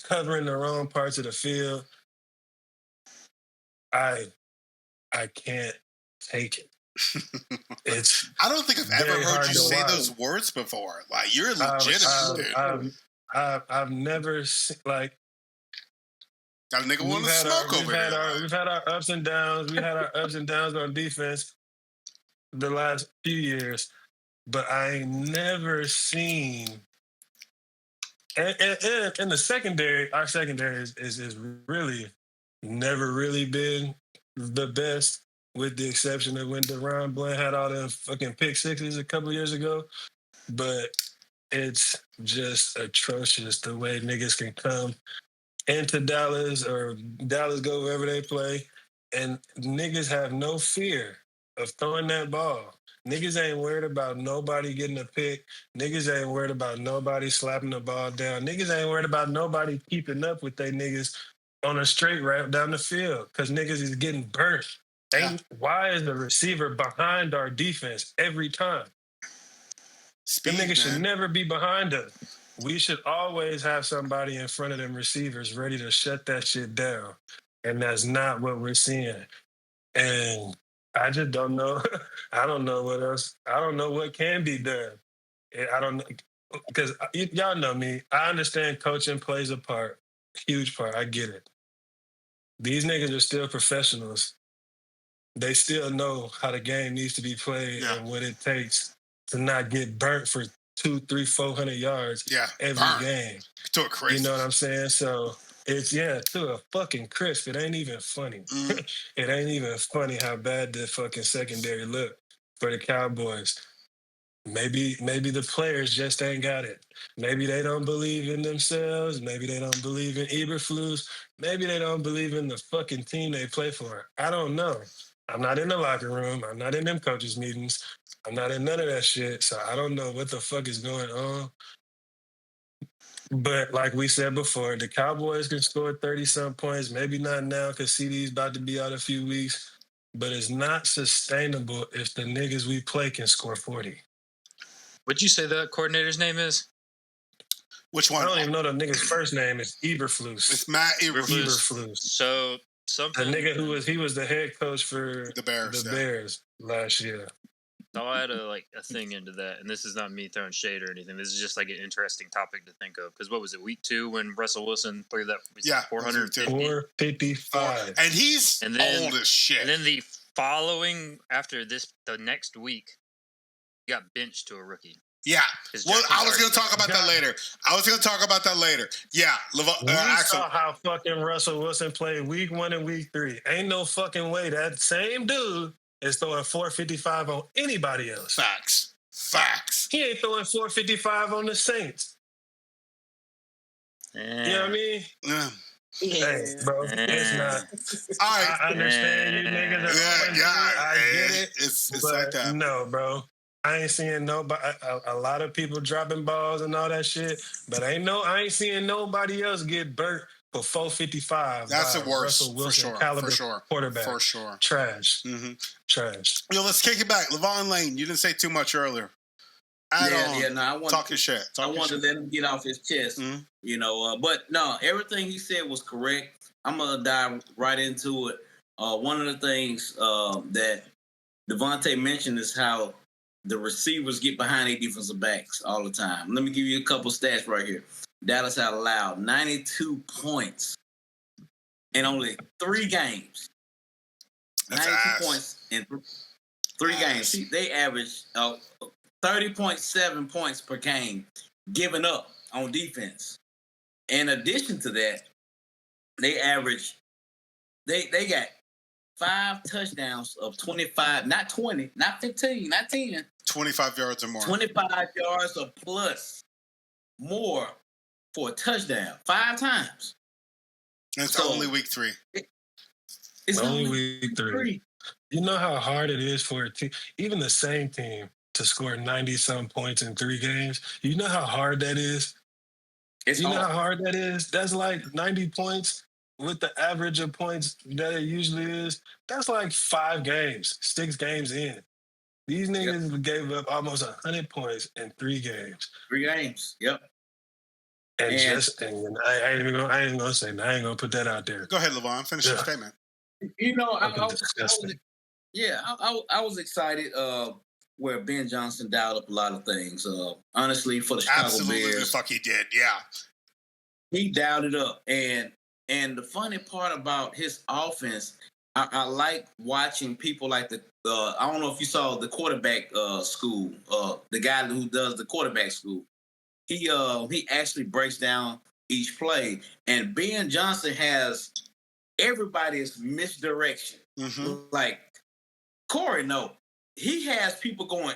covering the wrong parts of the field. I can't take it. I don't think I've ever heard you say those words before. Like you're legitimate, dude. I've never seen, like, got a nigga want to smoke over here. We've had our ups and downs. We had our ups and downs on defense the last few years, but I ain't never seen. And the secondary, our secondary is really never really been the best, with the exception of when Deron Bland had all them fucking pick sixes a couple years ago. But it's just atrocious the way niggas can come into Dallas or Dallas go wherever they play, and niggas have no fear of throwing that ball. Niggas ain't worried about nobody getting a pick. Niggas ain't worried about nobody slapping the ball down. Niggas ain't worried about nobody keeping up with they niggas on a straight route down the field because niggas is getting burnt. Why is the receiver behind our defense every time? Them niggas should never be behind us. We should always have somebody in front of them receivers ready to shut that shit down. And that's not what we're seeing. And I just don't know. I don't know what else. I don't know what can be done. I don't know. Because y'all know me. I understand coaching plays a part, huge part. I get it. These niggas are still professionals. They still know how the game needs to be played and what it takes to not get burnt for 200, 300, 400 yards every game. To a crisp. You know what I'm saying? So it's, to a fucking crisp. It ain't even funny. It ain't even funny how bad the fucking secondary look for the Cowboys. Maybe the players just ain't got it. Maybe they don't believe in themselves. Maybe they don't believe in Eberflus. Maybe they don't believe in the fucking team they play for. I don't know. I'm not in the locker room. I'm not in them coaches' meetings. I'm not in none of that shit. So I don't know what the fuck is going on. But like we said before, the Cowboys can score 30-some points. Maybe not now because CD's about to be out a few weeks. But it's not sustainable if the niggas we play can score 40. What'd you say the coordinator's name is? Which one? I don't even know the nigga's first name. It's Eberflus. It's Matt Eberflus. So something. The nigga he was the head coach for the Bears last year. I'll add a thing into that, and this is not me throwing shade or anything. This is just like an interesting topic to think of. Because what was it, week 2 when Russell Wilson threw that? 455, and he's old as shit. And then the next week, he got benched to a rookie. Yeah. Well, I was going to talk about God. that later. Yeah. We saw how fucking Russell Wilson played week 1 and week 3. Ain't no fucking way that same dude is throwing 455 on anybody else. Facts. He ain't throwing 455 on the Saints. You know what I mean? Yeah. Hey, bro, it's not. All right. I understand you niggas are I get it. It's but like that. No, bro. I ain't seeing nobody. A lot of people dropping balls and all that shit, but I ain't seeing nobody else get burnt for 455. That's the worst, Russell Wilson caliber quarterback. For sure. Trash. Mm-hmm. Trash. Yo, let's kick it back. Lavon Lane, you didn't say too much earlier. Talk your shit. I wanted to let him get off his chest, but no, everything he said was correct. I'm gonna dive right into it. One of the things that Devontae mentioned is how the receivers get behind their defensive backs all the time. Let me give you a couple stats right here. Dallas had allowed 92 points in only 3 games. That's 92 points in 3 games. See, they averaged 30.7 points per game given up on defense. In addition to that, they got 5 touchdowns of 25, not 20, not 15, not 10. 25 yards or more. 25 yards or plus more for a touchdown 5 times. And it's only week 3. It's only week 3. You know how hard it is for a team, even the same team, to score 90-some points in 3 games? You know how hard that is? Know how hard that is? That's like 90 points with the average of points that it usually is. That's like 5 games, 6 games in. These niggas gave up almost 100 points in 3 games. 3 games, yep. And I ain't even gonna say that. I ain't gonna put that out there. Go ahead, Lavon. Finish your statement. I was excited where Ben Johnson dialed up a lot of things. Honestly, for the Chicago Bears. The fuck he did, yeah. He dialed it up. And the funny part about his offense, I like watching people like I don't know if you saw the quarterback school, the guy who does the quarterback school. He actually breaks down each play. And Ben Johnson has everybody's misdirection. Mm-hmm. Like Corey, no. He has people going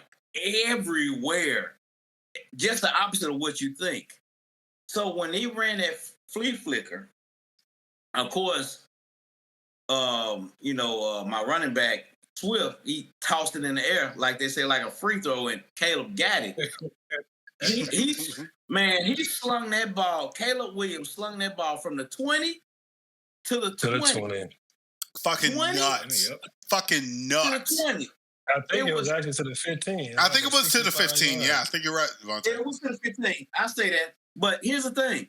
everywhere, just the opposite of what you think. So when he ran that flea flicker, of course, my running back, Swift, he tossed it in the air, like they say, like a free throw, and Caleb got it. he slung that ball. Caleb Williams slung that ball from the 20 to the 20. Fucking 20? nuts. Yep. Fucking nuts. To the 20. I think it was actually to the 15. I think it was to the 15. Yeah, I think you're right, Devontae. It was to the 15. I say that. But here's the thing.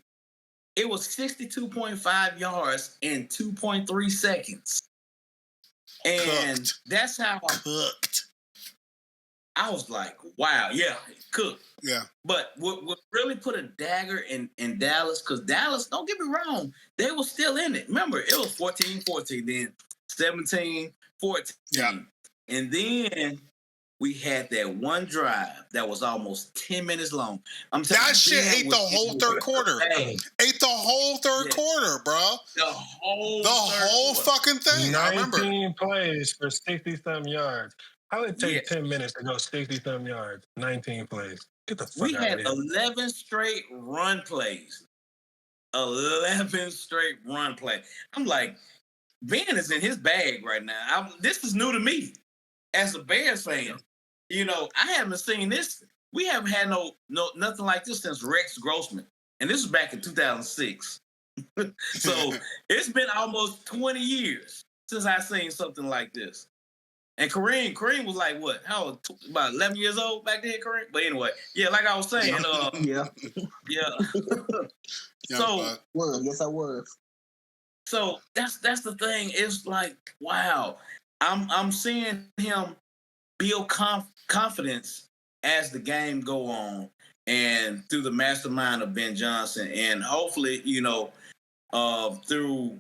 It was 62.5 yards in 2.3 seconds. And that's how cooked. I was like, wow, yeah, cooked. Yeah. But what really put a dagger in Dallas, because Dallas, don't get me wrong, they were still in it. Remember, it was 14-14, then 17-14. Yeah. And then we had that one drive that was almost 10 minutes long. That shit ate the whole third quarter. Ate the whole third quarter, bro. The whole fucking thing. 19 I remember. plays for 60-some yards. How would it take 10 minutes to go 60-some yards? 19 plays. Get the fuck out of here. We had 11 straight run plays. 11 straight run plays. I'm like, Ben is in his bag right now. This is new to me as a Bears fan. I haven't seen this. We haven't had nothing like this since Rex Grossman. And this was back in 2006. So it's been almost 20 years since I've seen something like this. And Kareem was like, what? How old? About 11 years old back then, Kareem? But anyway, yeah, like I was saying. Yeah. So, yes, I was. So that's the thing. It's like, wow. I'm seeing him build confidence as the game go on, and through the mastermind of Ben Johnson, and hopefully, through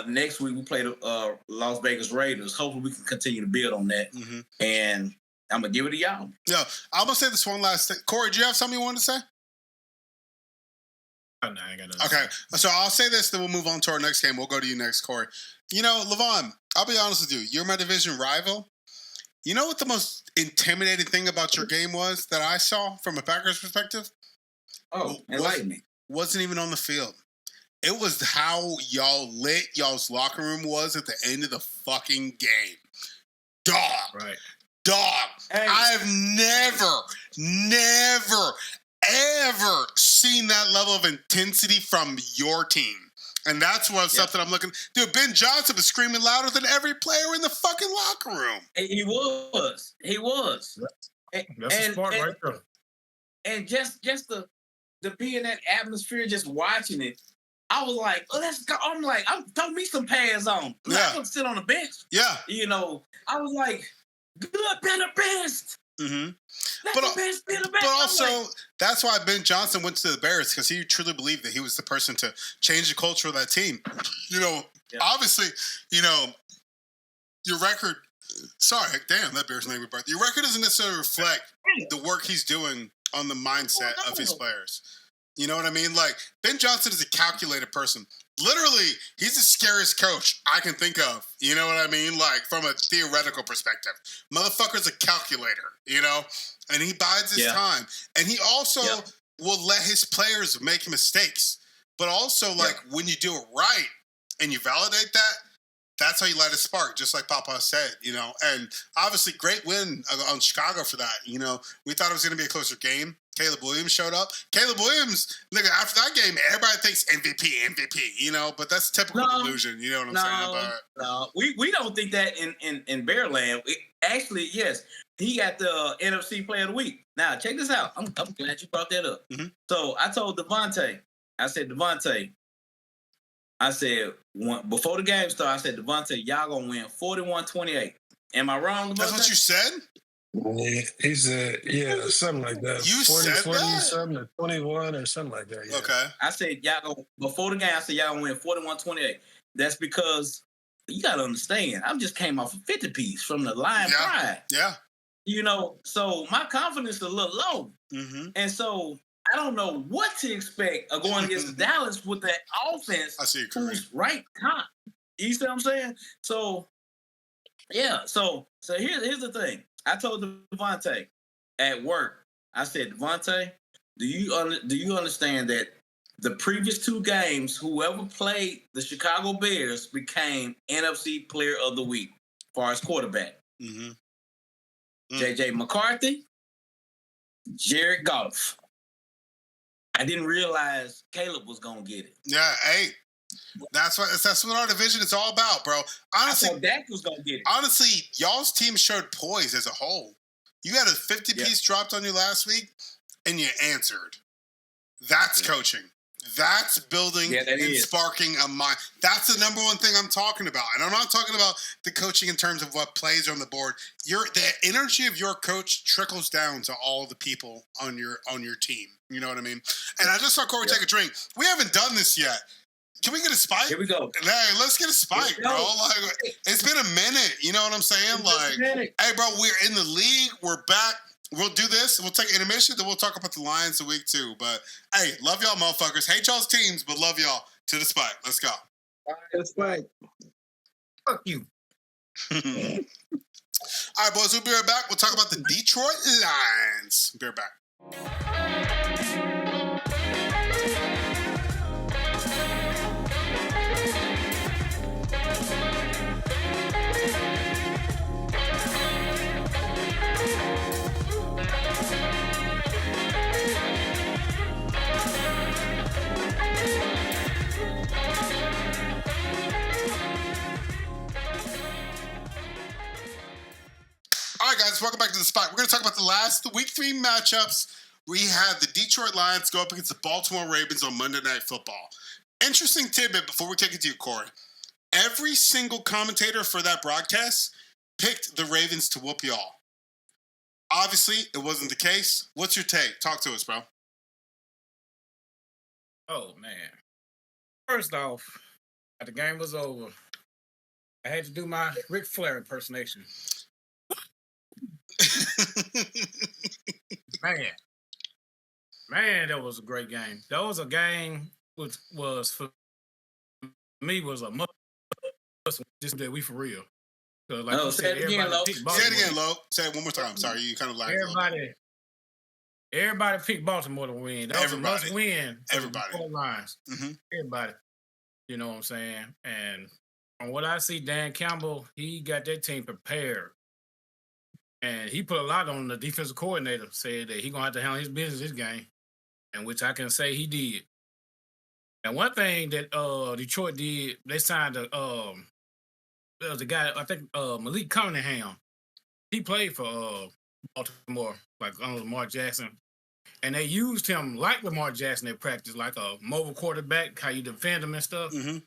next week we play the Las Vegas Raiders. Hopefully, we can continue to build on that. Mm-hmm. And I'm gonna give it to y'all. Yeah, I'm gonna say this one last thing. Corey, do you have something you wanted to say? Oh, no, I ain't got nothing. Okay, so I'll say this, then we'll move on to our next game. We'll go to you next, Corey. You know, Lavon, I'll be honest with you. You're my division rival. You know what the most intimidating thing about your game was that I saw from a Packers perspective? Oh, enlighten me. Wasn't even on the field. It was how y'all lit y'all's locker room was at the end of the fucking game. Dog. Right. Dog. Hey. I've never, ever seen that level of intensity from your team. And that's what something I'm looking. Dude, Ben Johnson was screaming louder than every player in the fucking locker room. He was. That's the part right there. And just to be in that atmosphere, just watching it, I was like, oh, let's go. I'm like, throw me some pads on. I'm not gonna sit on the bench. Yeah. You know, I was like, good, better, best. Mm-hmm. Let the best be the best. But also, that's why Ben Johnson went to the Bears, because he truly believed that he was the person to change the culture of that team. You know, obviously, you know, your record. Sorry, damn, that Bears made me breath. Your record doesn't necessarily reflect the work he's doing on the mindset of his players. You know what I mean? Like, Ben Johnson is a calculated person. Literally, he's the scariest coach I can think of. You know what I mean? Like, from a theoretical perspective. Motherfucker's a calculator, you know? And he bides his time. And he also will let his players make mistakes. But also, like, when you do it right and you validate that, that's how you light a spark, just like Papa said, you know? And obviously, great win on Chicago for that. You know, we thought it was going to be a closer game. Caleb Williams showed up. Caleb Williams, nigga, after that game, everybody thinks MVP, you know, but that's typical delusion. You know what I'm saying? No, we don't think that in Bearland. Actually, yes, he got the NFC Player of the Week. Now, check this out. I'm glad you brought that up. Mm-hmm. So I told Devontae, before the game started, I said, Devontae, y'all gonna win 41-28. Am I wrong? That's what you said? Yeah, he said, something like that. You 40, said 40 that? something, or 21 or something like that. Yeah. Okay. I said, before the game, I said, y'all gonna win 41-28. That's because you gotta understand, I just came off a 50-piece from the Lion Pride. Yeah. You know, so my confidence is a little low. Mm-hmm. And so I don't know what to expect of going against Dallas with that offense. I see, who's right top. You see what I'm saying? So, yeah. So here's the thing. I told Devontae at work, I said, Devontae, do you understand that the previous two games, whoever played the Chicago Bears became NFC Player of the Week as far as quarterback? Mm-hmm. J.J. McCarthy, Jared Goff. I didn't realize Caleb was gonna get it. Yeah, hey, that's what our division is all about, bro. Honestly, I thought Dak was gonna get it. Honestly, y'all's team showed poise as a whole. You had a 50-piece dropped on you last week, and you answered. That's coaching. That's building and sparking a mind. That's the number one thing I'm talking about. And I'm not talking about the coaching in terms of what plays are on the board. The energy of your coach trickles down to all the people on your team. You know what I mean? And I just saw Corey take a drink. We haven't done this yet. Can we get a spike? Here we go. Hey, let's get a spike, bro. Like, it's been a minute. You know what I'm saying? Like, hey, bro, we're in the league. We're back. We'll do this. We'll take intermission, then we'll talk about the Lions a week too. But hey, love y'all, motherfuckers. Hate y'all's teams, but love y'all. To the spike. Let's go. The spike. Fuck you. All right, boys. We'll be right back. We'll talk about the Detroit Lions. Be right back. All right, guys, welcome back to the spot. We're going to talk about the week 3 matchups. We had the Detroit Lions go up against the Baltimore Ravens on Monday Night Football. Interesting tidbit before we take it to you, Corey. Every single commentator for that broadcast picked the Ravens to whoop y'all. Obviously, it wasn't the case. What's your take? Talk to us, bro. Oh, man. First off, after the game was over, I had to do my Ric Flair impersonation. Man, that was a great game. That was a game which was for me was a must. Just that we for real. So like you said, everybody picked Baltimore. Say it again, Lo. Say it one more time. Sorry, you kind of lagged. Everybody picked Baltimore to win. That was a must win. Everybody. Lines. Mm-hmm. Everybody. You know what I'm saying? And from what I see, Dan Campbell, he got that team prepared. And he put a lot on the defensive coordinator, said that he's going to have to handle his business this game, and which I can say he did. And one thing that Detroit did, they signed the guy, I think Malik Cunningham. He played for Baltimore, like under Lamar Jackson. And they used him like Lamar Jackson at practice, like a mobile quarterback, how you defend him and stuff. Mm-hmm.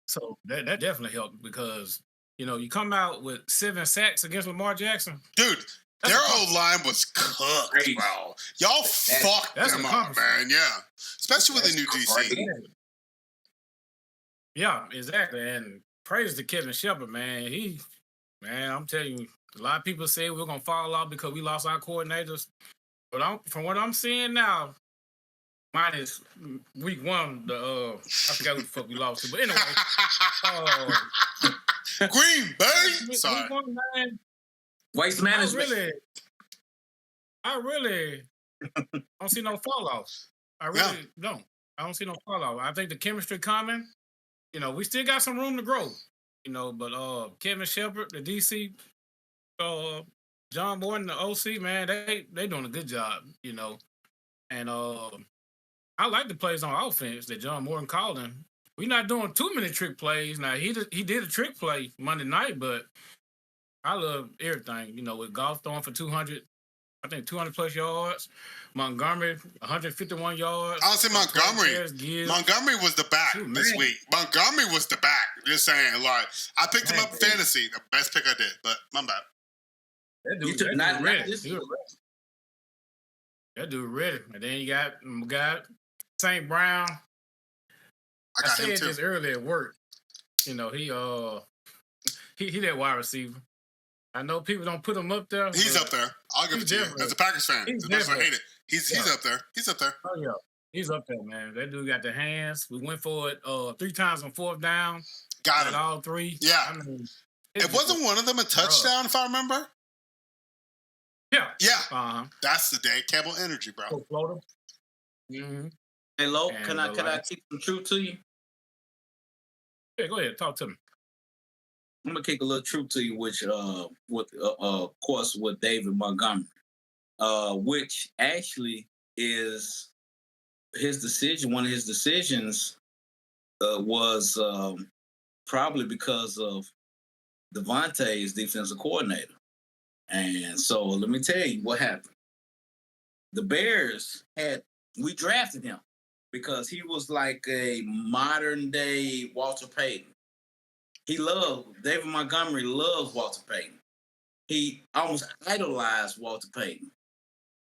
So that definitely helped because, you know, you come out with 7 sacks against Lamar Jackson. Dude, their O-line was cooked, bro. Y'all fucked them up, man. Yeah. Especially with the new DC. Yeah, exactly. And praise to Kevin Shepard, man. I'm telling you, a lot of people say we're going to fall off because we lost our coordinators. But from what I'm seeing now, minus week 1, I forgot who the fuck we lost to. But anyway. Green Bay? Sorry. Week 1, man, Waste management. I really don't see no fall off. I really don't. I don't see no fall off. I think the chemistry coming. You know, we still got some room to grow. You know, but Kevin Shepard, the DC, John Morton, the OC, man, they doing a good job, you know. And I like the plays on offense that John Morton called him. We're not doing too many trick plays. Now, he did a trick play Monday night, but I love everything, you know, with Goff throwing for 200 plus yards. Montgomery, 151 yards. I'll say Montgomery. Montgomery was the back this week. Montgomery was the back. Just saying, like, I picked him up in fantasy. The best pick I did, but my bad. That dude ready. And then you got St. Brown. I said this earlier at work. You know, he that wide receiver. I know people don't put him up there. He's up there. I'll give it to you. As a Packers fan, the best I hate it. He's up there. He's up there. Oh yeah, he's up there, man. That dude got the hands. We went for it 3 times on 4th down. Got it. All 3. Yeah. I mean, it wasn't one of them a touchdown, if I remember. Yeah. Yeah. That's the Dan Campbell energy, bro. Mm-hmm. Hey, Lo, can I keep some truth to you? Yeah, go ahead. Talk to me. I'm gonna kick a little truth to you, which of course with David Montgomery, which actually is his decision. One of his decisions was probably because of Devontae's defensive coordinator. And so let me tell you what happened. The Bears we drafted him because he was like a modern day Walter Payton. David Montgomery loves Walter Payton. He almost idolized Walter Payton.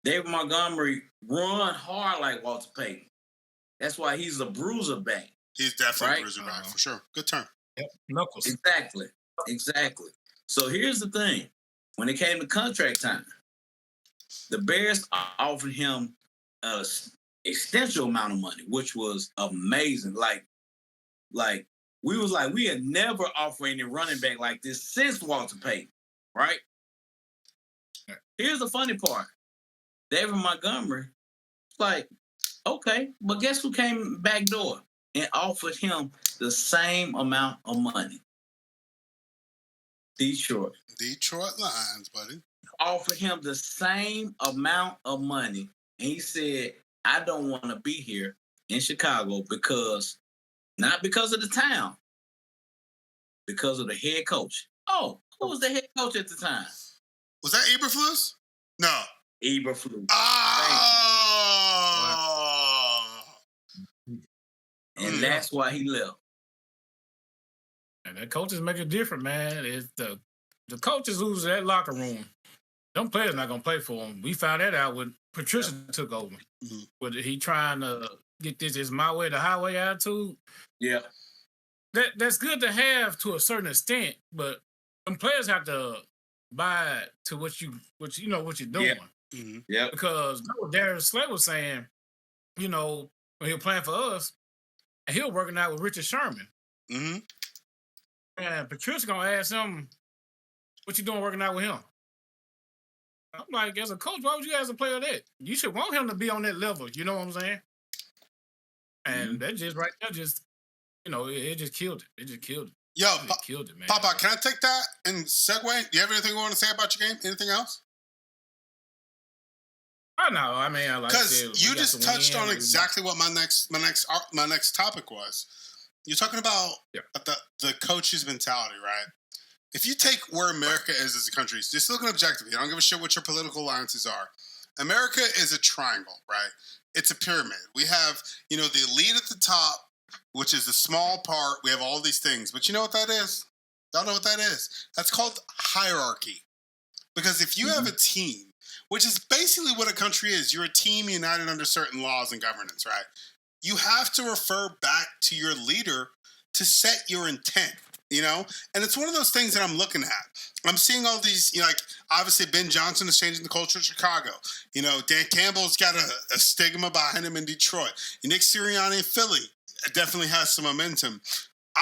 David Montgomery run hard like Walter Payton. That's why he's a bruiser back. He's definitely a bruiser back, for sure. Good term. Yep. Knuckles. Exactly. So here's the thing. When it came to contract time, the Bears offered him an extensive amount of money, which was amazing. Like we had never offered any running back like this since Walter Payton, right? Here's the funny part. David Montgomery, like, okay, but guess who came back door and offered him the same amount of money? Detroit Lions, buddy. Offered him the same amount of money. And he said, I don't want to be here in Chicago not because of the town, because of the head coach. Oh, who was the head coach at the time? Was that Eberflus? No. Eberflus. Oh! And that's why he left. And the coaches make it different, man. It's the coaches lose that locker room. Them players not gonna play for him. We found that out when Patricia took over. Mm-hmm. With he trying to get this is my way, the highway attitude. Yeah. That's good to have to a certain extent, but them players have to buy to what you're doing. Mm-hmm. Yeah. Because Darius Slay was saying, when he was playing for us, and he was working out with Richard Sherman. Mm-hmm. And Patricia gonna ask him, what you doing working out with him? I'm like, as a coach, why would you ask a player that? You should want him to be on that level. You know what I'm saying? And that just right there, it just killed it. It just killed it. Yo, killed it, man. Papa, can I take that and segue? Do you have anything you want to say about your game? Anything else? I know. I mean, because you just touched on exactly what my next topic was. You're talking about the coach's mentality, right? If you take where America is as a country, just looking objectively, I don't give a shit what your political alliances are. America is a triangle, right? It's a pyramid. We have, the elite at the top, which is the small part. We have all these things. But you know what that is? Y'all know what that is? That's called hierarchy. Because if you have a team, which is basically what a country is, you're a team united under certain laws and governance, right? You have to refer back to your leader to set your intent. And it's one of those things that I'm looking at. I'm seeing all these, obviously Ben Johnson is changing the culture of Chicago. Dan Campbell's got a stigma behind him in Detroit. Nick Sirianni in Philly definitely has some momentum.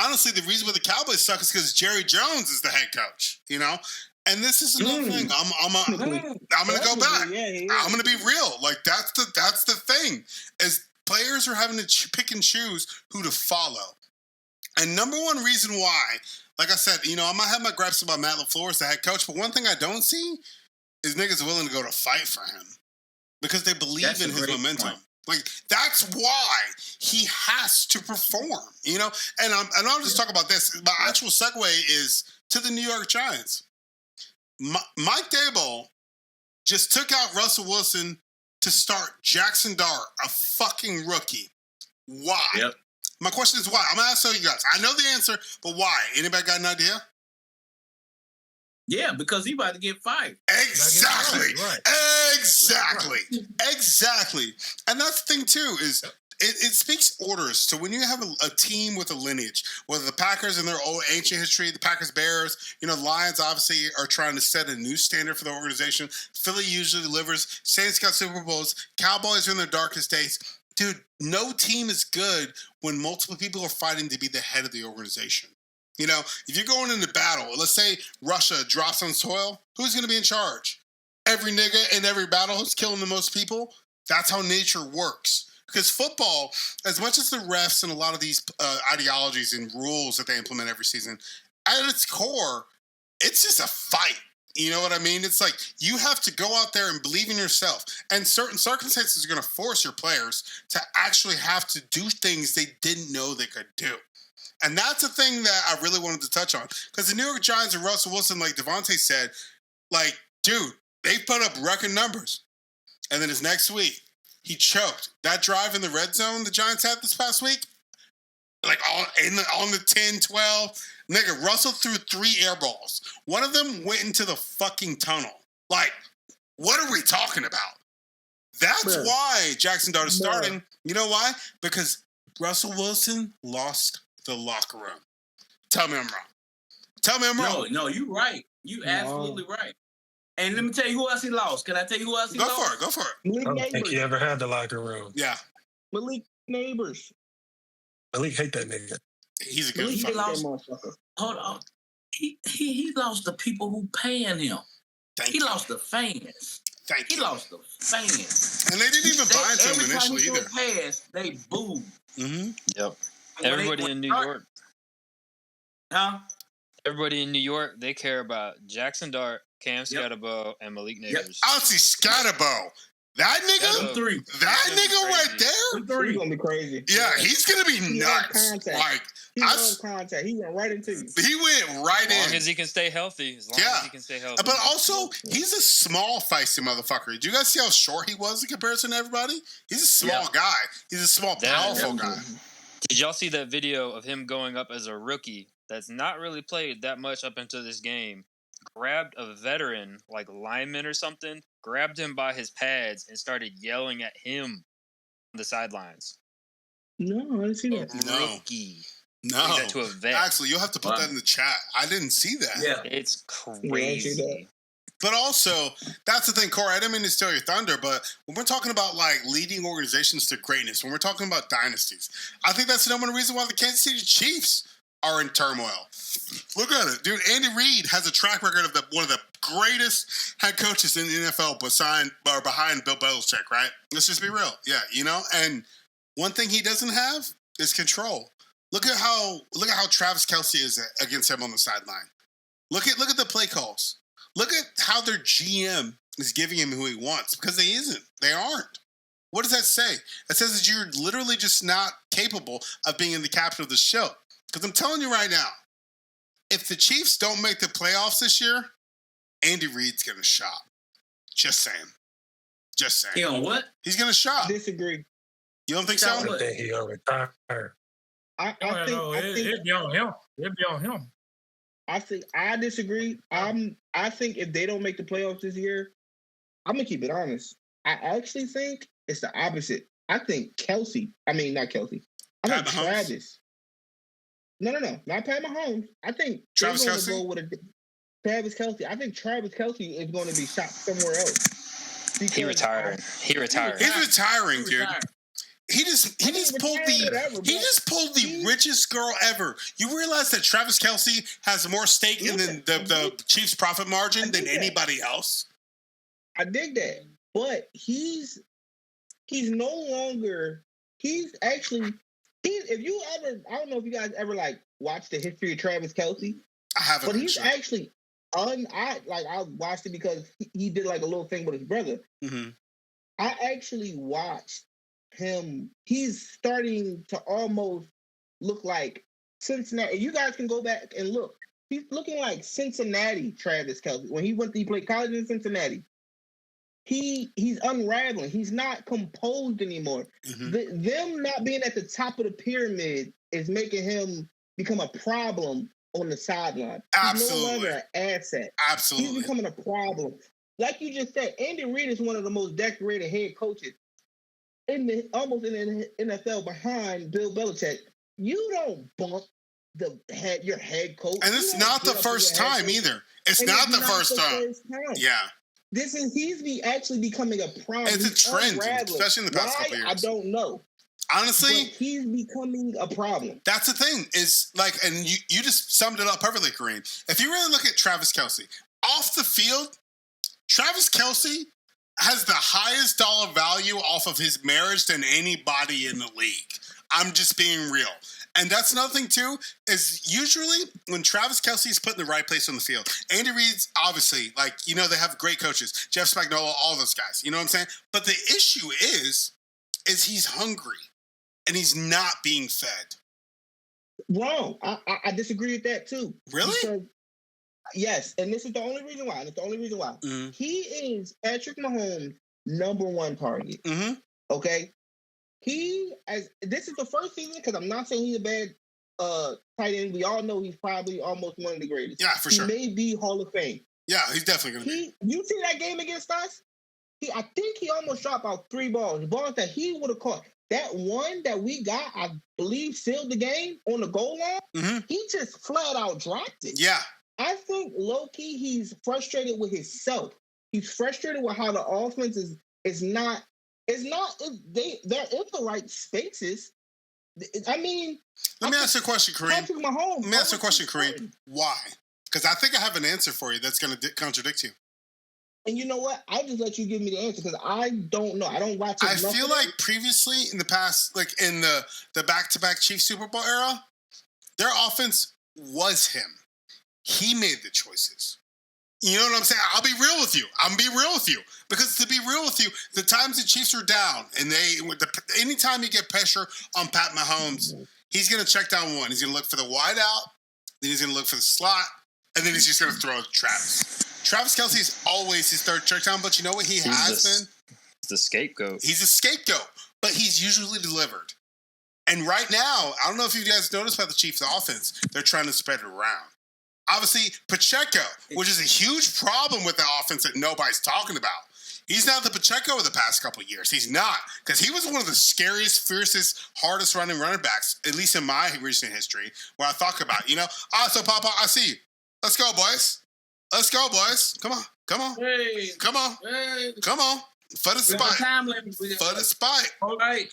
Honestly, the reason why the Cowboys suck is because Jerry Jones is the head coach, And this is another thing. I'm gonna go back. I'm gonna be real. Like that's the thing. Is players are having to pick and choose who to follow. And number one reason why, like I said, I might have my gripes about Matt LaFleur as the head coach, but one thing I don't see is niggas willing to go to fight for him because they believe in his momentum. Point. Like that's why he has to perform, And I'll just talk about this. My actual segue is to the New York Giants. Mike Daboll just took out Russell Wilson to start Jackson Dart, a fucking rookie. Why? Yep. My question is why? I'm going to ask you guys. I know the answer, but why? Anybody got an idea? Yeah, because he about to get fired. Exactly. Right. Exactly. Right. Exactly. And that's the thing, too, is it speaks orders to when you have a team with a lineage, whether the Packers and their old ancient history, the Packers, Bears, the Lions obviously are trying to set a new standard for the organization. Philly usually delivers. Saints got Super Bowls. Cowboys are in their darkest days. Dude, no team is good when multiple people are fighting to be the head of the organization. If you're going into battle, let's say Russia drops on soil, who's going to be in charge? Every nigga in every battle who's killing the most people? That's how nature works. Because football, as much as the refs and a lot of these ideologies and rules that they implement every season, at its core, it's just a fight. You know what I mean? It's like you have to go out there and believe in yourself. And certain circumstances are going to force your players to actually have to do things they didn't know they could do. And that's a thing that I really wanted to touch on. Because the New York Giants and Russell Wilson, like Devontae said, dude, they put up record numbers. And then his next week, he choked. That drive in the red zone the Giants had this past week, on the 10, 12, nigga, Russell threw 3 air balls. One of them went into the fucking tunnel. What are we talking about? That's why Jackson Dart is starting. You know why? Because Russell Wilson lost the locker room. Tell me I'm wrong. No, you're right. You absolutely right. And let me tell you who else he lost. Can I tell you who else he lost? Go for it. I don't think he ever had the locker room. Yeah. Malik Neighbors. Malik hate that nigga. He's a good fucker. Hold on. He lost the people who paying him. He lost the fans. He lost the fans. And they didn't even buy into him initially either. Pass, they booed. Mm-hmm. Yep. Everybody in New York. Huh? Everybody in New York, they care about Jackson Dart, Cam Scatterbo, and Malik Neighbors. Honestly, Scatterbo. That nigga? That nigga right there? He's going to be crazy. Yeah, he's going to be nuts. He was on contact. He went right into you. He went right in. As long as he can stay healthy. But also, he's a small, feisty motherfucker. Do you guys see how short he was in comparison to everybody? He's a small guy. He's a small, powerful guy. Did y'all see that video of him going up as a rookie that's not really played that much up into this game? Grabbed a veteran, like lineman or something, grabbed him by his pads and started yelling at him on the sidelines. No, I didn't see that. Rookie. No. That to a vet. Actually, you'll have to put that in the chat. I didn't see that. Yeah. It's crazy. But also, that's the thing, Corey. I didn't mean to steal your thunder, but when we're talking about like leading organizations to greatness, when we're talking about dynasties, I think that's the number one reason why the Kansas City Chiefs are in turmoil. Look at it, dude. Andy Reid has a track record of one of the greatest head coaches in the NFL behind Bill Belichick, right? Let's just be real. Yeah, and one thing he doesn't have is control. Look at how Travis Kelce is against him on the sideline. Look at the play calls. Look at how their GM is giving him who he wants, because they isn't. They aren't. What does that say? It says that you're literally just not capable of being in the captain of the show. Because I'm telling you right now, if the Chiefs don't make the playoffs this year, Andy Reid's going to shop. Just saying. He on what? He's going to shop. Disagree. You don't think so? I think he'll retire. I think it'd be on him. It'd be on him. I disagree. I think if they don't make the playoffs this year, I'm gonna keep it honest. I actually think it's the opposite. I think Kelce. I mean, not Kelce. I think Travis. No, not Pat Mahomes. I think Travis they're Kelce. Go with Travis Kelce. I think Travis Kelce is going to be shot somewhere else. He retired. He retired. He's retiring, dude. He just pulled the richest girl ever. You realize that Travis Kelce has more stake in the Chiefs' profit margin than anybody else? I dig that. But he's no longer if you ever, I don't know if you guys ever like watched the history of Travis Kelce. I haven't. But he's actually I watched it because he did like a little thing with his brother. Mm-hmm. I actually watched him. He's starting to almost look like Cincinnati. You guys can go back and look. He's looking like Cincinnati Travis Kelce. When he played college in Cincinnati, he's unraveling. He's not composed anymore. Mm-hmm. Them not being at the top of the pyramid is making him become a problem on the sideline. Absolutely. He's no longer an asset. Absolutely. He's becoming a problem. Like you just said, Andy Reid is one of the most decorated head coaches almost in the NFL behind Bill Belichick. You don't bump your head coach. And it's not the first time either. It's not the first time. Yeah. He's actually becoming a problem. It's a trend, especially in the past couple years. I don't know. Honestly, but he's becoming a problem. That's the thing. Is like, and you just summed it up perfectly, Kareem. If you really look at Travis Kelce off the field, Travis Kelce has the highest dollar value off of his marriage than anybody in the league. I'm just being real. And that's another thing, too, is usually when Travis Kelce is put in the right place on the field, Andy Reid's obviously, they have great coaches, Jeff Spagnuolo, all those guys. You know what I'm saying? But the issue is he's hungry and he's not being fed. Wrong. I disagree with that, too. Really? Because, yes, and this is the only reason why. Mm-hmm. He is Patrick Mahomes' number one target. Mm-hmm. Okay? This is the first season, because I'm not saying he's a bad tight end. We all know he's probably almost one of the greatest. Yeah, for sure. He may be Hall of Fame. Yeah, he's definitely going to be. You see that game against us? I think he almost dropped out 3 balls. Balls that he would have caught. That one that we got, I believe, sealed the game on the goal line. Mm-hmm. He just flat out dropped it. Yeah. I think low-key he's frustrated with himself. He's frustrated with how the offense is not. They're in the right spaces. I mean, let me ask you a question, Kareem. Patrick Mahomes. Let me ask you a question, Kareem. Why? Because I think I have an answer for you that's going to contradict you. And you know what? I'll just let you give me the answer because I don't know. I don't watch it. I feel like previously in the past, like in the back-to-back Chiefs Super Bowl era, their offense was him. He made the choices. You know what I'm saying? I'll be real with you. Because to be real with you, the times the Chiefs were down, and anytime you get pressure on Pat Mahomes, he's going to check down one. He's going to look for the wide out, then he's going to look for the slot, and then he's just going to throw it to Travis. Travis Kelce is always his third check down, but you know what he has been? He's the scapegoat. He's a scapegoat, but he's usually delivered. And right now, I don't know if you guys noticed about the Chiefs' offense, they're trying to spread it around. Obviously, Pacheco, which is a huge problem with the offense that nobody's talking about. He's not the Pacheco of the past couple of years. He's not, because he was one of the scariest, fiercest, hardest running backs, at least in my recent history, where I talk about, so Papa, I see you. Let's go, boys. Let's go, boys. Come on. Hey, Come on. hey. Come on. For the We got spike. time limit. For the spike. All right.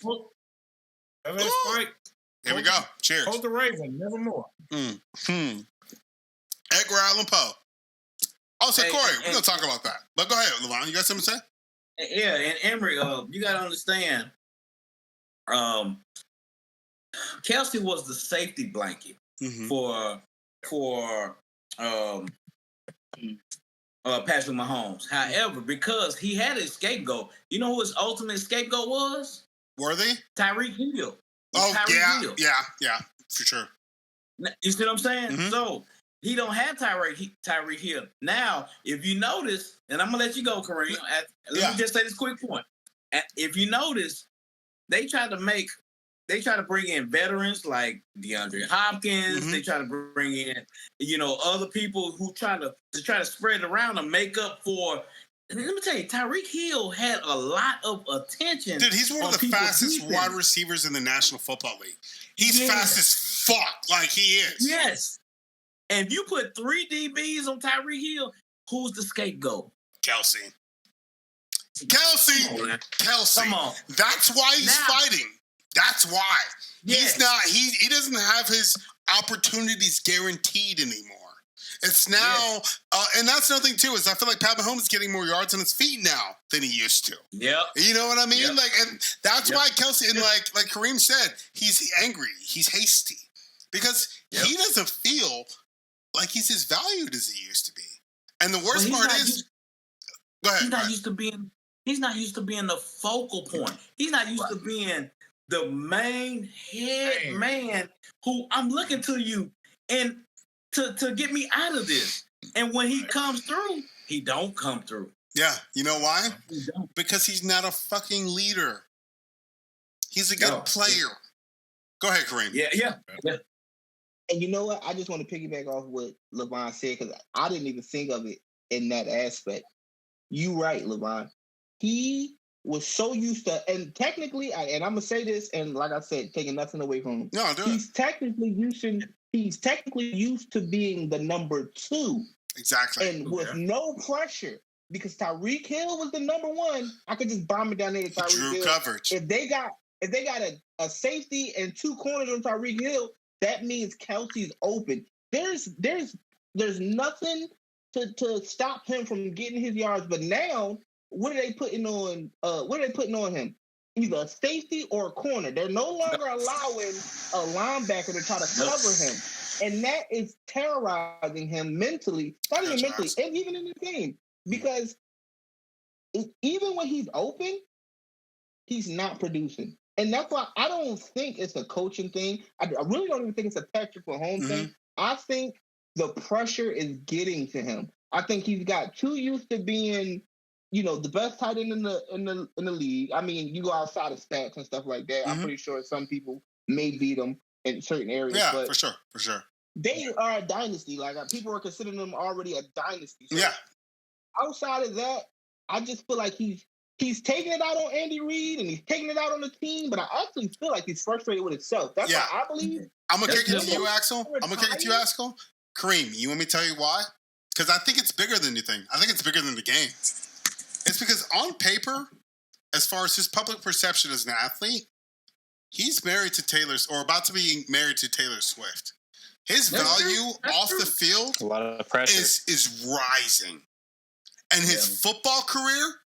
Let's fight. Here we go. Cheers. Hold the Raven, nevermore. Edgar Allan Poe. Also, Hey, Corey, we're going to talk about that. But go ahead, Lavon. You got something to say? Yeah, and Emory, you got to understand, Kelsey was the safety blanket for Patrick Mahomes. However, because he had a scapegoat, you know who his ultimate scapegoat was? Worthy? Tyreek Hill. Oh, yeah, for sure. You see what I'm saying? Mm-hmm. So he don't have Tyreek Hill. Now, if you notice, and I'm gonna let you go, Kareem. Let me just say this quick point. If you notice, they try to bring in veterans like DeAndre Hopkins. Mm-hmm. They try to bring in, other people who try to spread it around and make up for. And let me tell you, Tyreek Hill had a lot of attention. Dude, he's one of the fastest wide receivers in the National Football League. He's fast as fuck, like he is. Yes. And if you put 3 DBs on Tyreek Hill, who's the scapegoat? Kelsey. Come on. That's why he's fighting. That's why. Yes. He doesn't have his opportunities guaranteed anymore. It's now, and that's another thing too, is I feel like Pat Mahomes is getting more yards on his feet now than he used to. Yep. You know what I mean? Yep. Like, and that's why Kelsey, and like Kareem said, he's angry. He's hasty. Because he doesn't feel like he's as valued as he used to be. And the worst part is, go ahead. He's not used to being the focal point. He's not used to being the main head man who I'm looking to you and to get me out of this. And when he comes through, he don't come through. Yeah. You know why? Because he's not a fucking leader. He's a good player. Go ahead, Kareem. Yeah. And you know what? I just want to piggyback off what Lavon said because I didn't even think of it in that aspect. You right, Lavon. He was so used to, and technically, and I'm gonna say this, and like I said, taking nothing away from him. No, do it. He's technically used to being the number 2. Exactly. And with no pressure, because Tyreek Hill was the number 1, I could just bomb it down there to Tyreek Hill. Coverage. If they got a safety and 2 corners on Tyreek Hill, that means Kelsey's open. There's nothing to stop him from getting his yards. But now, what are they putting on? Him? Either a safety or a corner. They're no longer allowing a linebacker to try to cover him, and that is terrorizing him mentally. Not even mentally, and even in the game, because even when he's open, he's not producing. And that's why I don't think it's a coaching thing. I really don't even think it's a Patrick Mahomes thing. I think the pressure is getting to him. I think he's got too used to being, the best tight end in the league. I mean, you go outside of stats and stuff like that. I'm pretty sure some people may beat him in certain areas. Yeah, but for sure. They are a dynasty. Like people are considering them already a dynasty. So outside of that, I just feel like he's taking it out on Andy Reid and he's taking it out on the team, but I actually feel like he's frustrated with himself. That's why I believe. I'm going to kick it to you, Axel. Kareem, you want me to tell you why? Because I think it's bigger than you think. I think it's bigger than the game. It's because on paper, as far as his public perception as an athlete, he's married to about to be married to Taylor Swift. His value off the field a lot of pressure is rising. And his football career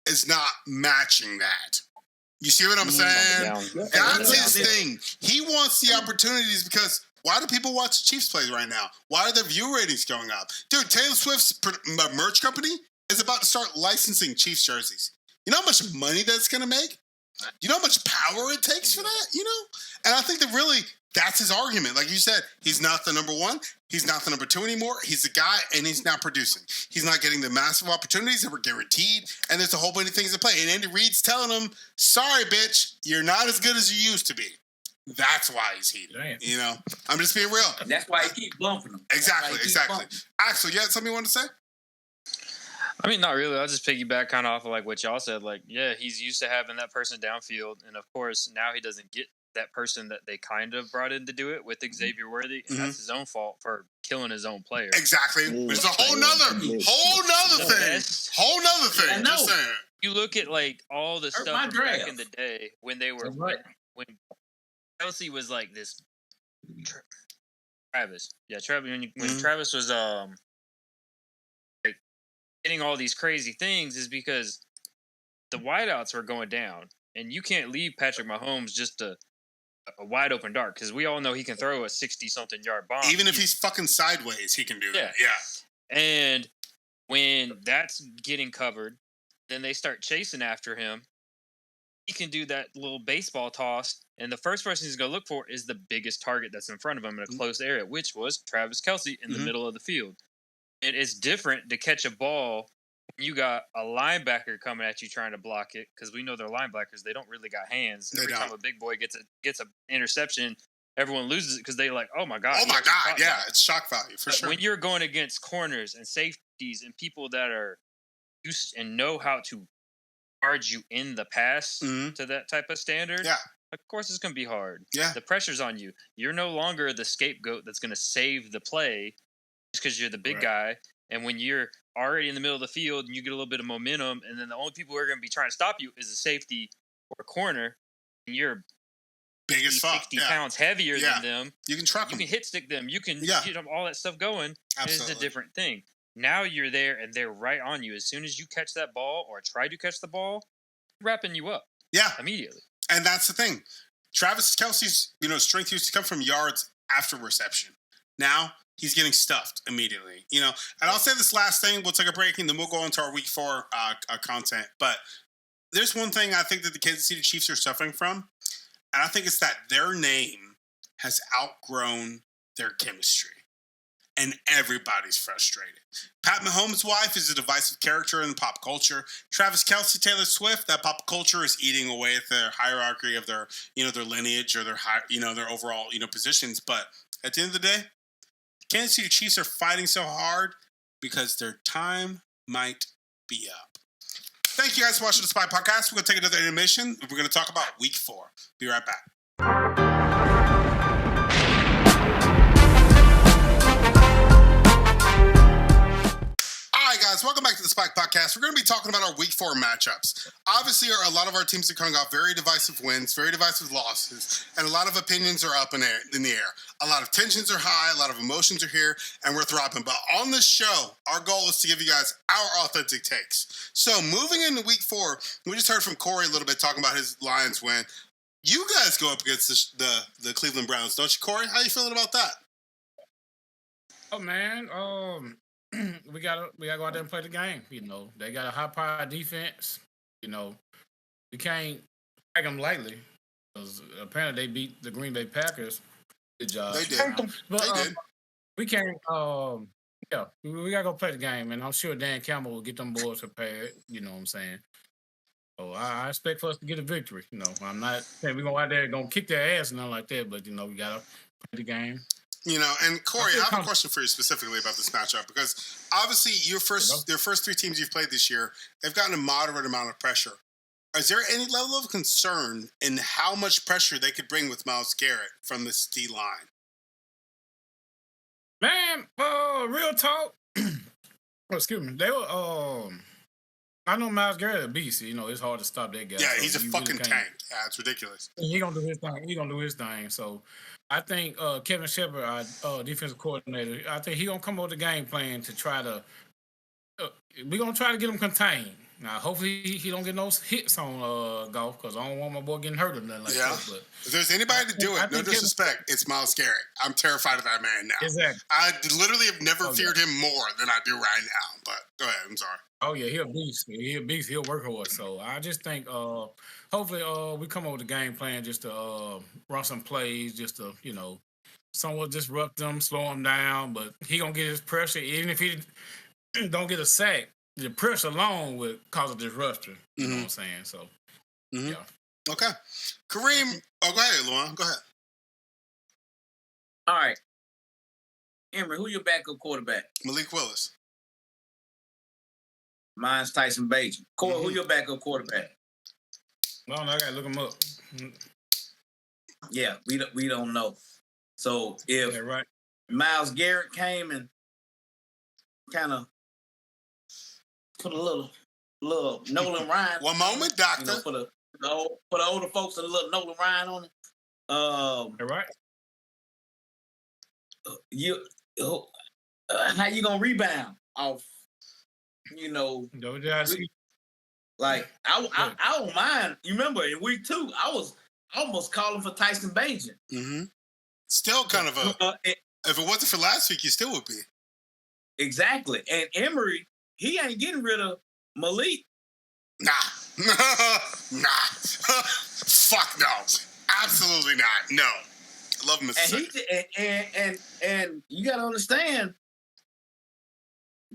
is not matching that. You see what I'm saying? That's his thing. He wants the opportunities because why do people watch the Chiefs play right now? Why are their view ratings going up? Dude, Taylor Swift's merch company is about to start licensing Chiefs jerseys. You know how much money that's going to make? You know how much power it takes for that? And I think that really that's his argument. Like you said, he's not the number 1. He's not the number 2 anymore. He's the guy, and he's not producing. He's not getting the massive opportunities that were guaranteed, and there's a whole bunch of things to play. And Andy Reid's telling him, sorry, bitch, you're not as good as you used to be. That's why he's heated. Damn. I'm just being real. That's why he keep bumping him. Exactly. Axel, you had something you want to say? I mean, not really. I'll just piggyback kind of off of like what y'all said. Like, yeah, he's used to having that person downfield, and of course now he doesn't get that person that they kind of brought in to do it with Xavier Worthy, and that's his own fault for killing his own player. Exactly. Which is a whole nother thing. Whole nother thing. Just saying. You look at like all the stuff from back in the day when they were when Kelsey was like this. Travis, when Travis was like, getting all these crazy things is because the wideouts were going down, and you can't leave Patrick Mahomes just a wide open dart because we all know he can throw a 60-something yard bomb. Even if he's fucking sideways, he can do that. Yeah. And when that's getting covered, then they start chasing after him. He can do that little baseball toss, and the first person he's going to look for is the biggest target that's in front of him in a close area, which was Travis Kelce in the middle of the field. And it's different to catch a ball when you got a linebacker coming at you trying to block it, because we know they're linebackers. They don't really got hands. Every time a big boy gets an interception, everyone loses it because they're like, oh, my God. Oh, my God, yeah. It's shock value, for sure. When you're going against corners and safeties and people that are used and know how to charge you in the pass to that type of standard, of course it's going to be hard. Yeah. The pressure's on you. You're no longer the scapegoat that's going to save the play just because you're the big guy. And when you're already in the middle of the field and you get a little bit of momentum, and then the only people who are going to be trying to stop you is a safety or a corner, and you're big as fuck, 60 pounds heavier than them, you can truck them. You can hit stick them. You can get them, all that stuff going. Absolutely. It's a different thing. Now you're there, and they're right on you. As soon as you catch that ball or try to catch the ball, wrapping you up. Yeah. Immediately. And that's the thing. Travis Kelce's, strength used to come from yards after reception. Now he's getting stuffed immediately. And I'll say this last thing. We'll take a break, and then we'll go into our week 4 content. But there's one thing I think that the Kansas City Chiefs are suffering from, and I think it's that their name has outgrown their chemistry. And everybody's frustrated. Pat Mahomes' wife is a divisive character in pop culture. Travis Kelce, Taylor Swift, that pop culture is eating away at the hierarchy of their, their lineage or their, their overall, positions. But at the end of the day, the Kansas City Chiefs are fighting so hard because their time might be up. Thank you guys for watching the Spy Podcast. We're going to take another intermission. We're going to talk about week 4. Be right back. Guys, welcome back to the Spike Podcast. We're going to be talking about our Week 4 matchups. Obviously, a lot of our teams are coming off very divisive wins, very divisive losses, and a lot of opinions are up in the air. A lot of tensions are high, a lot of emotions are here, and we're throbbing. But on this show, our goal is to give you guys our authentic takes. So moving into Week 4, we just heard from Corey a little bit talking about his Lions win. You guys go up against the Cleveland Browns, don't you, Corey? How you feeling about that? Oh, man, we gotta go out there and play the game. They got a high-powered defense. We can't take them lightly because apparently they beat the Green Bay Packers. Good job. They did. But, they did. We can't. We gotta go play the game, and I'm sure Dan Campbell will get them boys prepared. You know what I'm saying? So I expect for us to get a victory. I'm not saying we're gonna go out there and gonna kick their ass and nothing like that, but we gotta play the game. And Corey, I have a question for you specifically about this matchup because obviously your first 3 teams you've played this year, they've gotten a moderate amount of pressure. Is there any level of concern in how much pressure they could bring with Myles Garrett from this D-line? Man, real talk. Excuse me. They were. I know Myles Garrett a beast. It's hard to stop that guy. Yeah, he's a fucking tank. Yeah, it's ridiculous. He gonna do his thing. So I think Kevin Shepard, our defensive coordinator, I think he gonna come up with a game plan to try to. We're gonna try to get him contained. Now, hopefully he don't get no hits on golf because I don't want my boy getting hurt or nothing like that. But if there's anybody to do it, no disrespect, it's Myles Garrett. I'm terrified of that man now. Exactly. I literally have never feared him more than I do right now. But go ahead. I'm sorry. Oh yeah, he'll beast. He'll work hard. So I just think hopefully we come up with a game plan just to run some plays, just to somewhat disrupt them, slow them down. But he gonna get his pressure, even if he don't get a sack. The pressure alone would cause a disruption. You know what I'm saying? So yeah. Okay, Kareem. Oh, go ahead, Luan. Go ahead. All right, Emory, who your backup quarterback? Malik Willis. Mine's Tyson Bagent. Corey, who your backup quarterback? Well, I gotta look him up. Yeah, we don't know. So if Myles Garrett came and kind of put a little Nolan Ryan. One moment, doctor. For the older folks, a little Nolan Ryan on it. How you gonna rebound off? Like I don't mind. You remember in week 2, I was almost calling for Tyson Bagent. Mm-hmm. Still kind of if it wasn't for last week, you still would be. Exactly. And Imorie, he ain't getting rid of Malik. Nah. Fuck no. Absolutely not. No. I love him as and you gotta understand,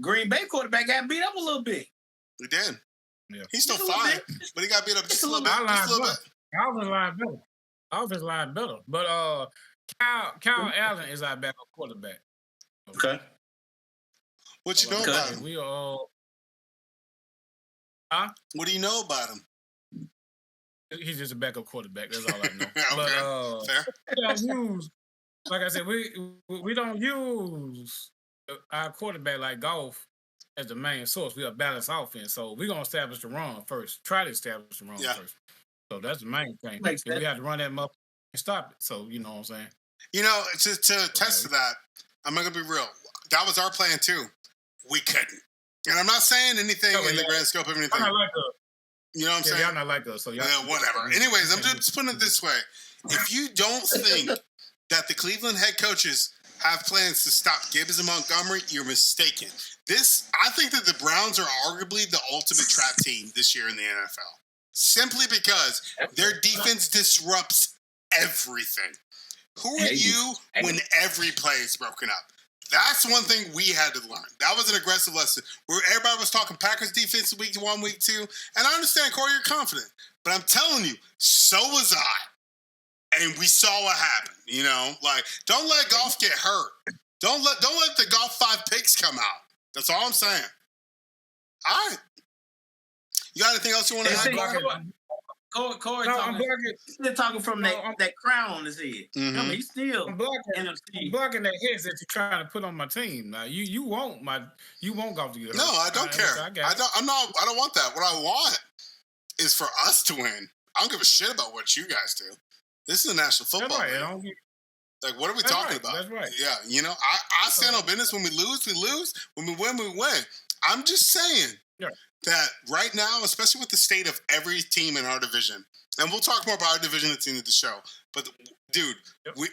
Green Bay quarterback got beat up a little bit. He did. Yeah. He's still fine, but he got beat up just a little bit. Offense line better. But Kyle Allen is our backup quarterback. Okay. What you know about him? What do you know about him? He's just a backup quarterback. That's all I know. Okay. Fair. We don't use, like I said, we don't use our quarterback like golf as the main source. We are balanced offense, so we're gonna establish the run first. Try to establish the run first. So that's the main thing. We have to run that up and stop it. So you know what I'm saying. To test to that, I'm not gonna be real. That was our plan too. We couldn't, and I'm not saying anything in the grand scope of anything. You know what I'm saying? Y'all not like us, so y'all. Yeah, whatever. Anyways, I'm just putting it this way: if you don't think that the Cleveland head coaches have plans to stop Gibbs and Montgomery, you're mistaken. I think that the Browns are arguably the ultimate trap team this year in the NFL. Simply because their defense disrupts everything. Who are you when every play is broken up? That's one thing we had to learn. That was an aggressive lesson. Where everybody was talking Packers defense week 1, week 2. And I understand, Corey, you're confident. But I'm telling you, so was I. And we saw what happened. Don't let Goff get hurt. Don't let the Goff 5 picks come out. That's all I'm saying. All right. You got anything else you want to add? Corey still talking from that crown on his head. Mm-hmm. I mean, he's still I'm blocking that headset you're trying to put on my team. Now you want Goff to get hurt. No, I don't care. I don't want that. What I want is for us to win. I don't give a shit about what you guys do. This is a national football league. Like, what are we talking about? That's right. Yeah, I stand on business. When we lose, we lose. When we win, we win. I'm just saying that right now, especially with the state of every team in our division, and we'll talk more about our division at the end of the show, but, dude,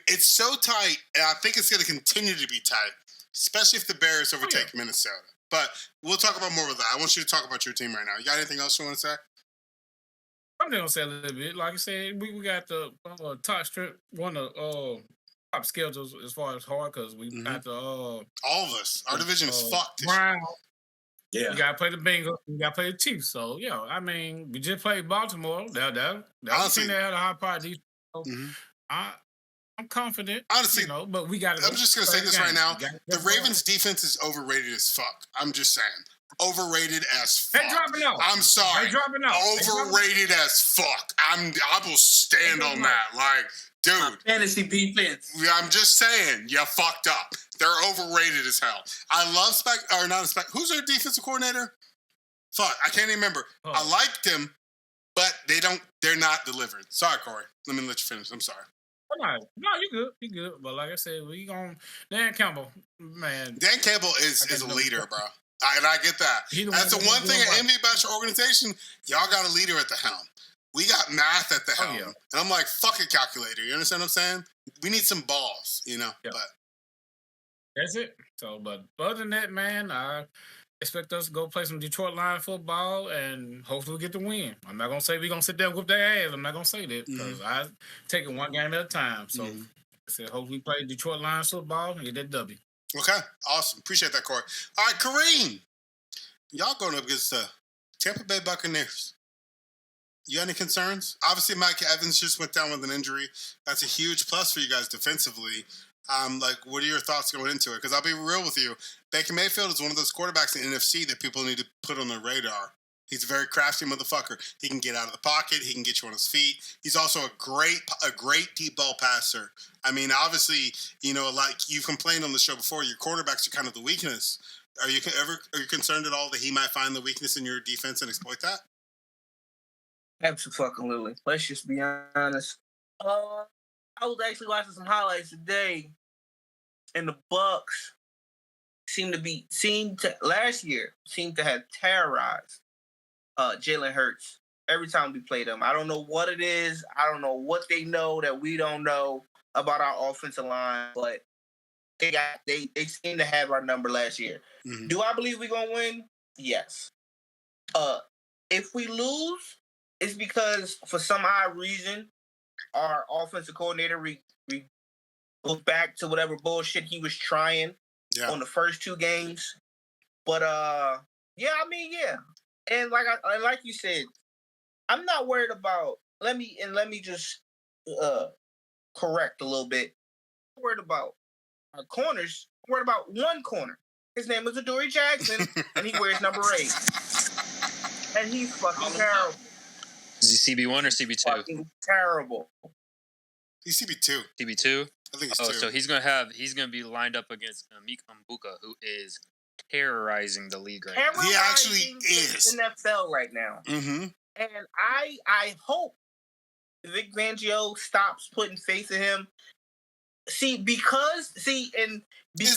it's so tight, and I think it's going to continue to be tight, especially if the Bears overtake Minnesota. But we'll talk about more of that. I want you to talk about your team right now. You got anything else you want to say? I'm just going to say a little bit. Like I said, we got the top strip, one of the top schedules as far as hard, because we got the... all of us. Our division is fucked. Brown. Yeah. You got to play the Bengals. You got to play the Chiefs. So, I mean, we just played Baltimore. That was a team that had a high part defense. So I'm confident. Honestly, but we got to... I'm just going to say this right now. The Ravens' defense is overrated as fuck. I'm just saying. Overrated as fuck. They're dropping out. I'm sorry. They're dropping out. Overrated as fuck. I will stand on that. Like, dude. Fantasy defense. I'm just saying, you fucked up. They're overrated as hell. I love who's their defensive coordinator? Fuck, I can't even remember. I liked him, but they're not delivering. Sorry, Corey. Let me let you finish. I'm sorry. No, you good. But like I said, Dan Campbell, man. Dan Campbell is a leader, bro. And I get that. That's the one thing I envy about your organization. Y'all got a leader at the helm. We got math at the helm. And I'm like, fuck a calculator. You understand what I'm saying? We need some balls, But that's it. So, but other than that, man, I expect us to go play some Detroit Lions football and hopefully get the win. I'm not going to say we're going to sit there and whoop their ass. I'm not going to say that because I take it one game at a time. So, I said, hopefully we play Detroit Lions football and get that W. Okay, awesome. Appreciate that, Corey. All right, Kareem. Y'all going up against the Tampa Bay Buccaneers. You got any concerns? Obviously, Mike Evans just went down with an injury. That's a huge plus for you guys defensively. What are your thoughts going into it? Because I'll be real with you. Baker Mayfield is one of those quarterbacks in the NFC that people need to put on their radar. He's a very crafty motherfucker. He can get out of the pocket. He can get you on his feet. He's also a great deep ball passer. I mean, obviously, like you've complained on the show before, your quarterbacks are kind of the weakness. Are you concerned at all that he might find the weakness in your defense and exploit that? Absolutely. Let's just be honest. I was actually watching some highlights today, and the Bucks seemed to have terrorized Jalen Hurts every time we play them. I don't know what it is. I don't know what they know that we don't know about our offensive line, but they seem to have our number last year. Mm-hmm. Do I believe we're gonna win? Yes. If we lose, it's because for some odd reason our offensive coordinator goes back to whatever bullshit he was trying on the first two games. But yeah. And like you said, I'm not worried about. Let me just correct a little bit. I'm worried about our corners. I'm worried about one corner. His name is Imorie Jackson, and he wears number 8. And he's fucking terrible. Is he CB1 or CB2? Fucking terrible. He's CB2. CB2? I think it's 2. So he's gonna be lined up against Amik Mbuka, who is terrorizing the league right now. He actually is NFL right now. Mm-hmm. And I hope Vic Fangio stops putting faith in him. Is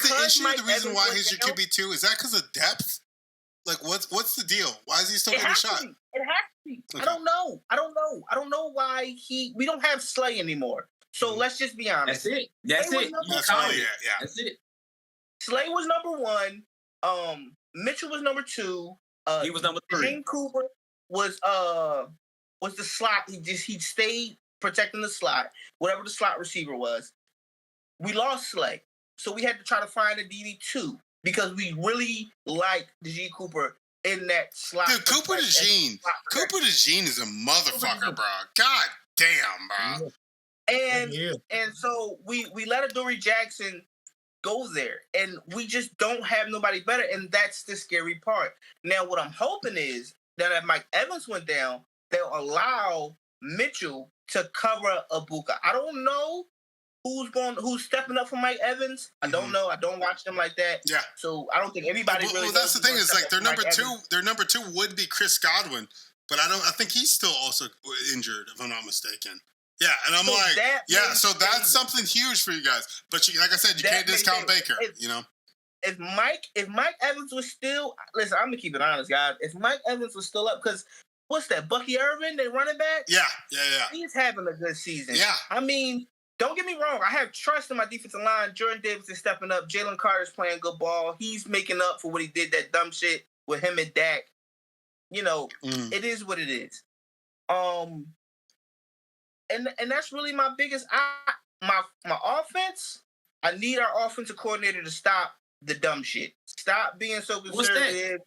the issue Mike the reason why he's your QB2? Is that because of depth? Like, what's the deal? Why is he still getting a shot? It has to be. Okay. I don't know why we don't have Slay anymore. So let's just be honest. That's it. That's it. Slay was number 1. Mitchell was number 2. He was number 3. King Cooper was the slot. He stayed protecting the slot, whatever the slot receiver was. We lost Slay, so we had to try to find a DB2 because we really like DeGene Cooper in that slot. Dude, Cooper DeGene is a motherfucker, bro. God damn, bro. And so we let Imorie Jackson go there, and we just don't have nobody better, and that's the scary part. Now, what I'm hoping is that if Mike Evans went down, they'll allow Mitchell to cover Mbuka. I don't know who's stepping up for Mike Evans. I don't know. I don't watch them like that. Yeah. So I don't think anybody really. Well, that's the thing is like their number 2. Their number 2 would be Chris Godwin, but I think he's still also injured, if I'm not mistaken. Yeah, and I'm so that's something huge for you guys. But like I said, you can't discount Baker. If Mike Evans was still, listen, I'm gonna keep it honest, guys. If Mike Evans was still up, because what's that? Bucky Irvin, they running back. Yeah. He's having a good season. Yeah. I mean, don't get me wrong. I have trust in my defensive line. Jordan Davis is stepping up. Jalen Carter's playing good ball. He's making up for what he did, that dumb shit with him and Dak. It is what it is. And that's really my biggest. My offense. I need our offensive coordinator to stop the dumb shit. Stop being so conservative.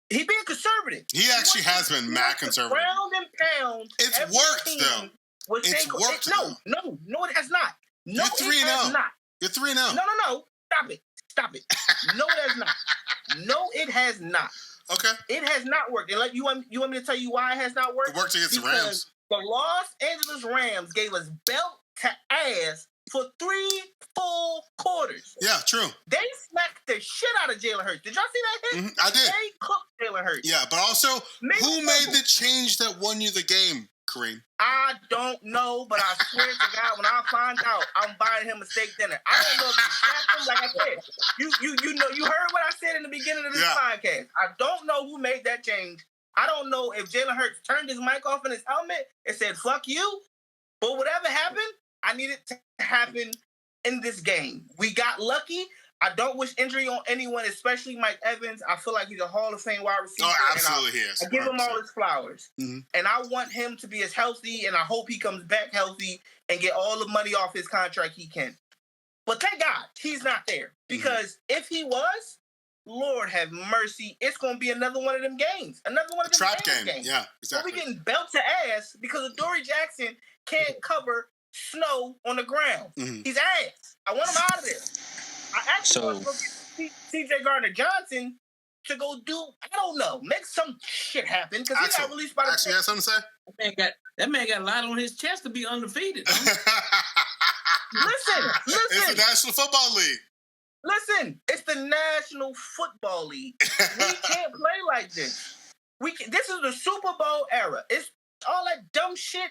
He being conservative. He actually has been mad conservative. Round and pound. It's worked though. It's worked. No, it has not. No, You're 3-0. You're 3-0. No. Stop it. No, it has not. No, it has not. Okay. It has not worked. And you want me to tell you why it has not worked? It worked against the Rams. The Los Angeles Rams gave us belt to ass for 3 full quarters. Yeah, true. They smacked the shit out of Jalen Hurts. Did y'all see that hit? Mm-hmm, I did. They cooked Jalen Hurts. Yeah, but also, who made the change that won you the game, Kareem? I don't know, but I swear to God, when I find out, I'm buying him a steak dinner. I don't know if he slapped him. Like I said, you heard what I said in the beginning of this podcast. I don't know who made that change. I don't know if Jalen Hurts turned his mic off in his helmet and said, fuck you. But whatever happened, I need it to happen in this game. We got lucky. I don't wish injury on anyone, especially Mike Evans. I feel like he's a Hall of Fame wide receiver. Oh, absolutely he is. I give him all his flowers. Mm-hmm. And I want him to be as healthy, and I hope he comes back healthy and get all the money off his contract he can. But thank God he's not there. Because if he was, Lord have mercy, it's going to be another one of them games. Another one of them trap games. Yeah, exactly. So we're getting belt to ass because Imorie Jackson can't cover snow on the ground. Mm-hmm. He's ass. I want him out of there. I actually want to go get T.J. Gardner-Johnson to go do, I don't know, make some shit happen because he got released by the Actually, you have something to say? That man got a lot on his chest to be undefeated. Listen. It's the National Football League. Listen, it's the National Football League. We can't play like this. This is the Super Bowl era. It's all that dumb shit,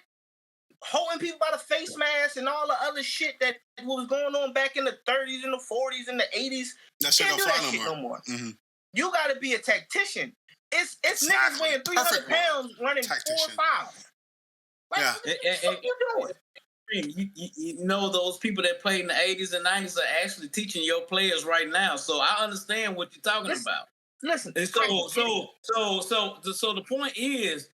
holding people by the face mask and all the other shit that was going on back in the 30s and the 40s and the 80s. That shit Can't don't do fly that shit no more. Mm-hmm. You got to be a tactician. It's Exactly. niggas weighing 300 pounds running Tactician. 4 or 5. Yeah. What you doing? You know, those people that played in the 80s and 90s are actually teaching your players right now. So I understand what you're talking about. Listen. And so the point is,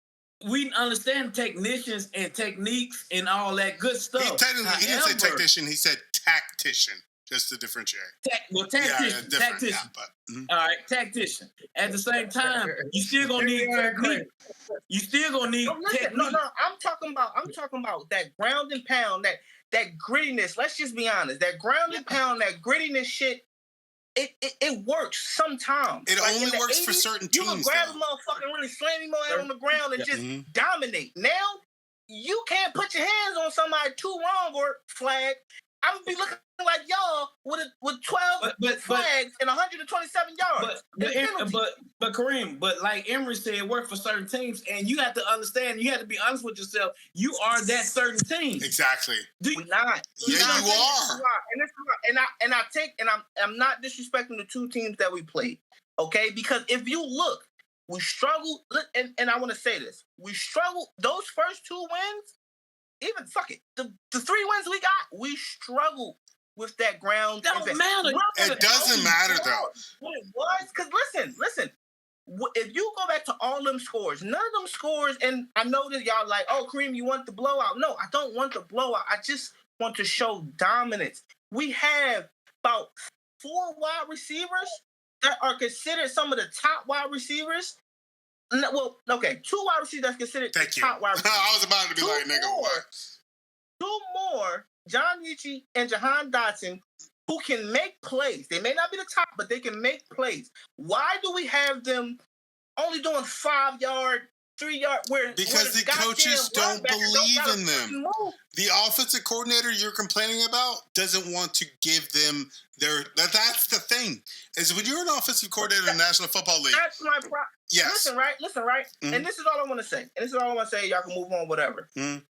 we understand technicians and techniques and all that good stuff. He didn't say technician. He said tactician, just to differentiate. Tactician. Tactician. All right, tactician. At the same time, you still gonna need technique. You still gonna need technique. No. I'm talking about that ground and pound, that grittiness. Let's just be honest. That ground and pound, that grittiness shit. It works sometimes. It like only works 80s, for certain teams. You can grab a motherfucker and really slam him on the ground and just dominate. Now, you can't put your hands on somebody too wrong or flag. I'm gonna be looking like y'all with 12 flags and 127 yards. But Kareem, like Emory said, it worked for certain teams, and you have to understand. You have to be honest with yourself. You are that certain team. Exactly. We're not. Yeah, you are. I'm not disrespecting the two teams that we played. Okay, because if you look, we struggled, and I want to say this: we struggled. Those first 2 wins. Even fuck it, the 3 wins we got, we struggled with that ground. Don't matter. It doesn't matter though. What it was, because listen. If you go back to all them scores, none of them scores, and I know that y'all like, oh, Kareem, you want the blowout? No, I don't want the blowout. I just want to show dominance. We have about 4 wide receivers that are considered some of the top wide receivers. Well, okay, 2 wide receivers that's considered top wide receivers. I was about to be like, nigga, what? 2 more, John Ritchie and Jahan Dotson, who can make plays. They may not be the top, but they can make plays. Why do we have them only doing 5-yard, 3-yard? Because the coaches don't believe in them. The offensive coordinator you're complaining about doesn't want to give them their. That's the thing. Is when you're an offensive coordinator in the National Football League. That's my problem. Yes. Listen, right? Mm-hmm. And this is all I want to say. Y'all can move on, whatever. Mm-hmm.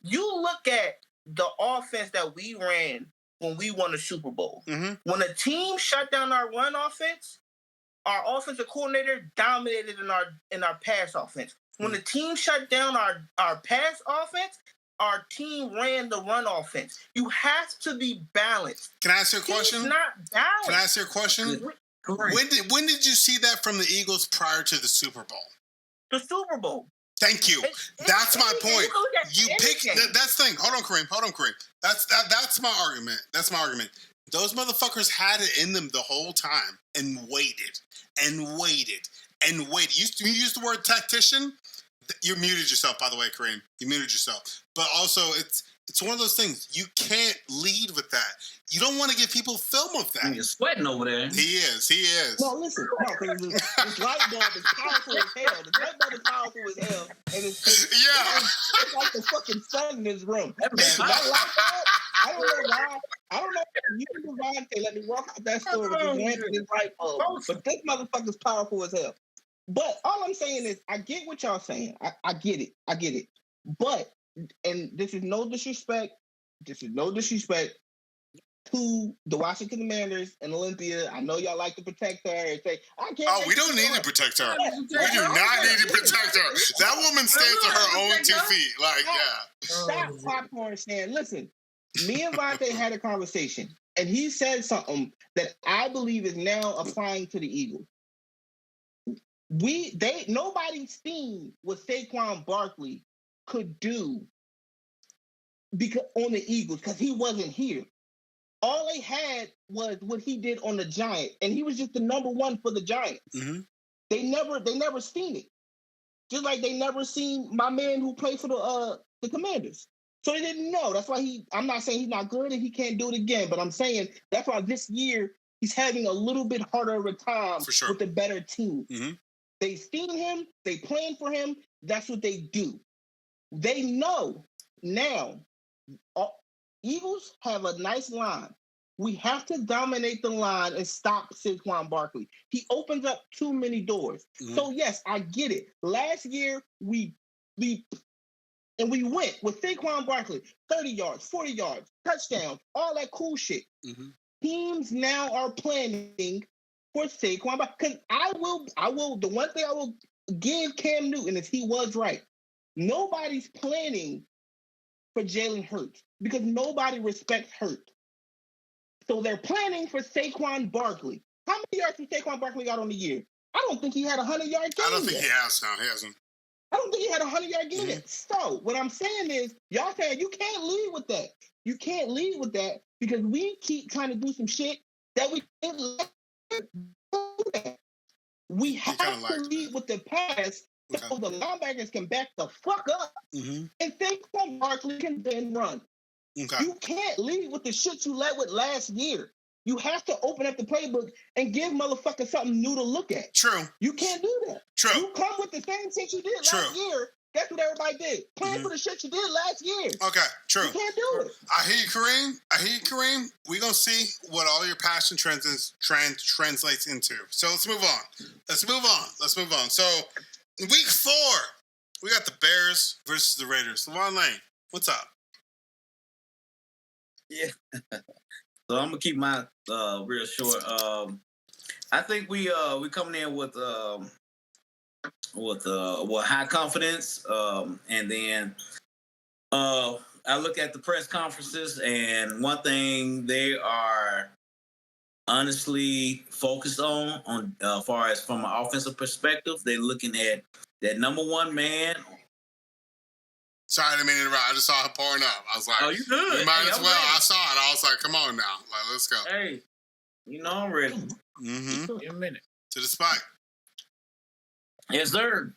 You look at the offense that we ran when we won the Super Bowl. Mm-hmm. When a team shut down our run offense, our offensive coordinator dominated in our pass offense. When the team shut down our pass offense, our team ran the run offense. You have to be balanced. Can I ask you a question? He's not balanced. Can I ask you a question? When did you see that from the Eagles prior to the Super Bowl? The Super Bowl. Thank you. That's my point. You pick. That's the thing. Hold on, Kareem. That's my argument. Those motherfuckers had it in them the whole time and waited. You used the word tactician. You muted yourself, by the way, Kareem. You muted yourself. But also, it's one of those things. You can't lead with that. You don't want to give people film of that. You're sweating over there. He is. No, listen. This light bulb is powerful as hell. The light bulb is powerful as hell. And it's like the fucking sun in this room. Listen, that light bulb, I don't know why. I don't know if you and Devontae let me walk out that store with this light bulb. But this motherfucker's powerful as hell. But all I'm saying is, I get what y'all saying. I get it. But, and this is no disrespect to the Washington Commanders and Olympia. I know y'all like to protect her and say, I can't. Oh, we don't need to protect her. We do not need to protect her. That woman stands on her own 2 feet. Like, yeah. Stop popcorn saying, listen, me and Vontae had a conversation, and he said something that I believe is now applying to the Eagles. Nobody's seen what Saquon Barkley could do because on the Eagles because he wasn't here. All they had was what he did on the Giants, and he was just the number 1 for the Giants. Mm-hmm. They never seen it. Just like they never seen my man who played for the Commanders. So they didn't know. That's why I'm not saying he's not good and he can't do it again, but I'm saying that's why this year he's having a little bit harder of a time with a better team. Mm-hmm. They seen him, they plan for him. That's what they do. They know now. Eagles have a nice line. We have to dominate the line and stop Saquon Barkley. He opens up too many doors. Mm-hmm. So yes, I get it. Last year we went with Saquon Barkley, 30 yards, 40 yards, touchdowns, all that cool shit. Mm-hmm. Teams now are planning for Saquon Barkley. Because I will. The one thing I will give Cam Newton is he was right. Nobody's planning for Jalen Hurts because nobody respects Hurts. So they're planning for Saquon Barkley. How many yards has Saquon Barkley got on the year? I don't think he had a 100-yard game. I don't think he has now. He hasn't. I don't think he had a 100-yard game. Mm-hmm. So what I'm saying is, y'all saying you can't lead with that. You can't lead with that because we keep trying to do some shit that we can't do that. We have to lead with the pass so the linebackers can back the fuck up and Saquon Barkley can then run. Okay. You can't lead with the shit you led with last year. You have to open up the playbook and give motherfuckers something new to look at. True. You can't do that. True. You come with the same shit you did last year. That's what everybody did. Plan for the shit you did last year. Okay, true. You can't do it. I hear you, Kareem. We're going to see what all your passion translates into. So let's move on. So week 4, we got the Bears versus the Raiders. Lavon Lane, what's up? Yeah. So I'm gonna keep my real short. I think we coming in with high confidence, and then I look at the press conferences, and one thing they are honestly focused on far as from an offensive perspective, they're looking at that number one man. Sorry, I didn't mean to interrupt. I just saw her pouring up. I was like, "Oh, you good? You might as well." I saw it. I was like, "Come on now, like, let's go." Hey, you know I'm ready. Mm-hmm. Give a minute to the spike. Yes, sir.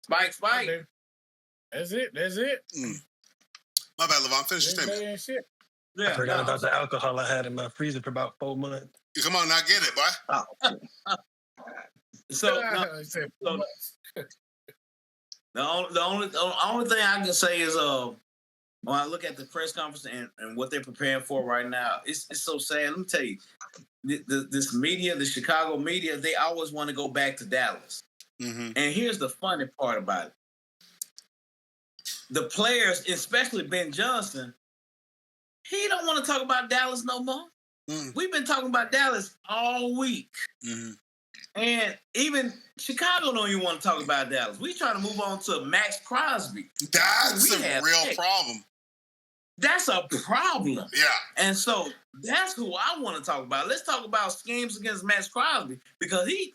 Spike. That's it. My bad, Lavon. Finish your statement. I forgot about the alcohol I had in my freezer for about 4 months. You come on now, get it, boy. The only thing I can say is when I look at the press conference and what they're preparing for right now, it's so sad. Let me tell you, this media, the Chicago media, they always want to go back to Dallas. Mm-hmm. And here's the funny part about it. The players, especially Ben Johnson, he don't want to talk about Dallas no more. Mm. We've been talking about Dallas all week. Mm-hmm. And even Chicago don't even want to talk about Dallas. We trying to move on to Max Crosby. That's a real problem. That's a problem. Yeah. And so that's who I want to talk about. Let's talk about schemes against Max Crosby because he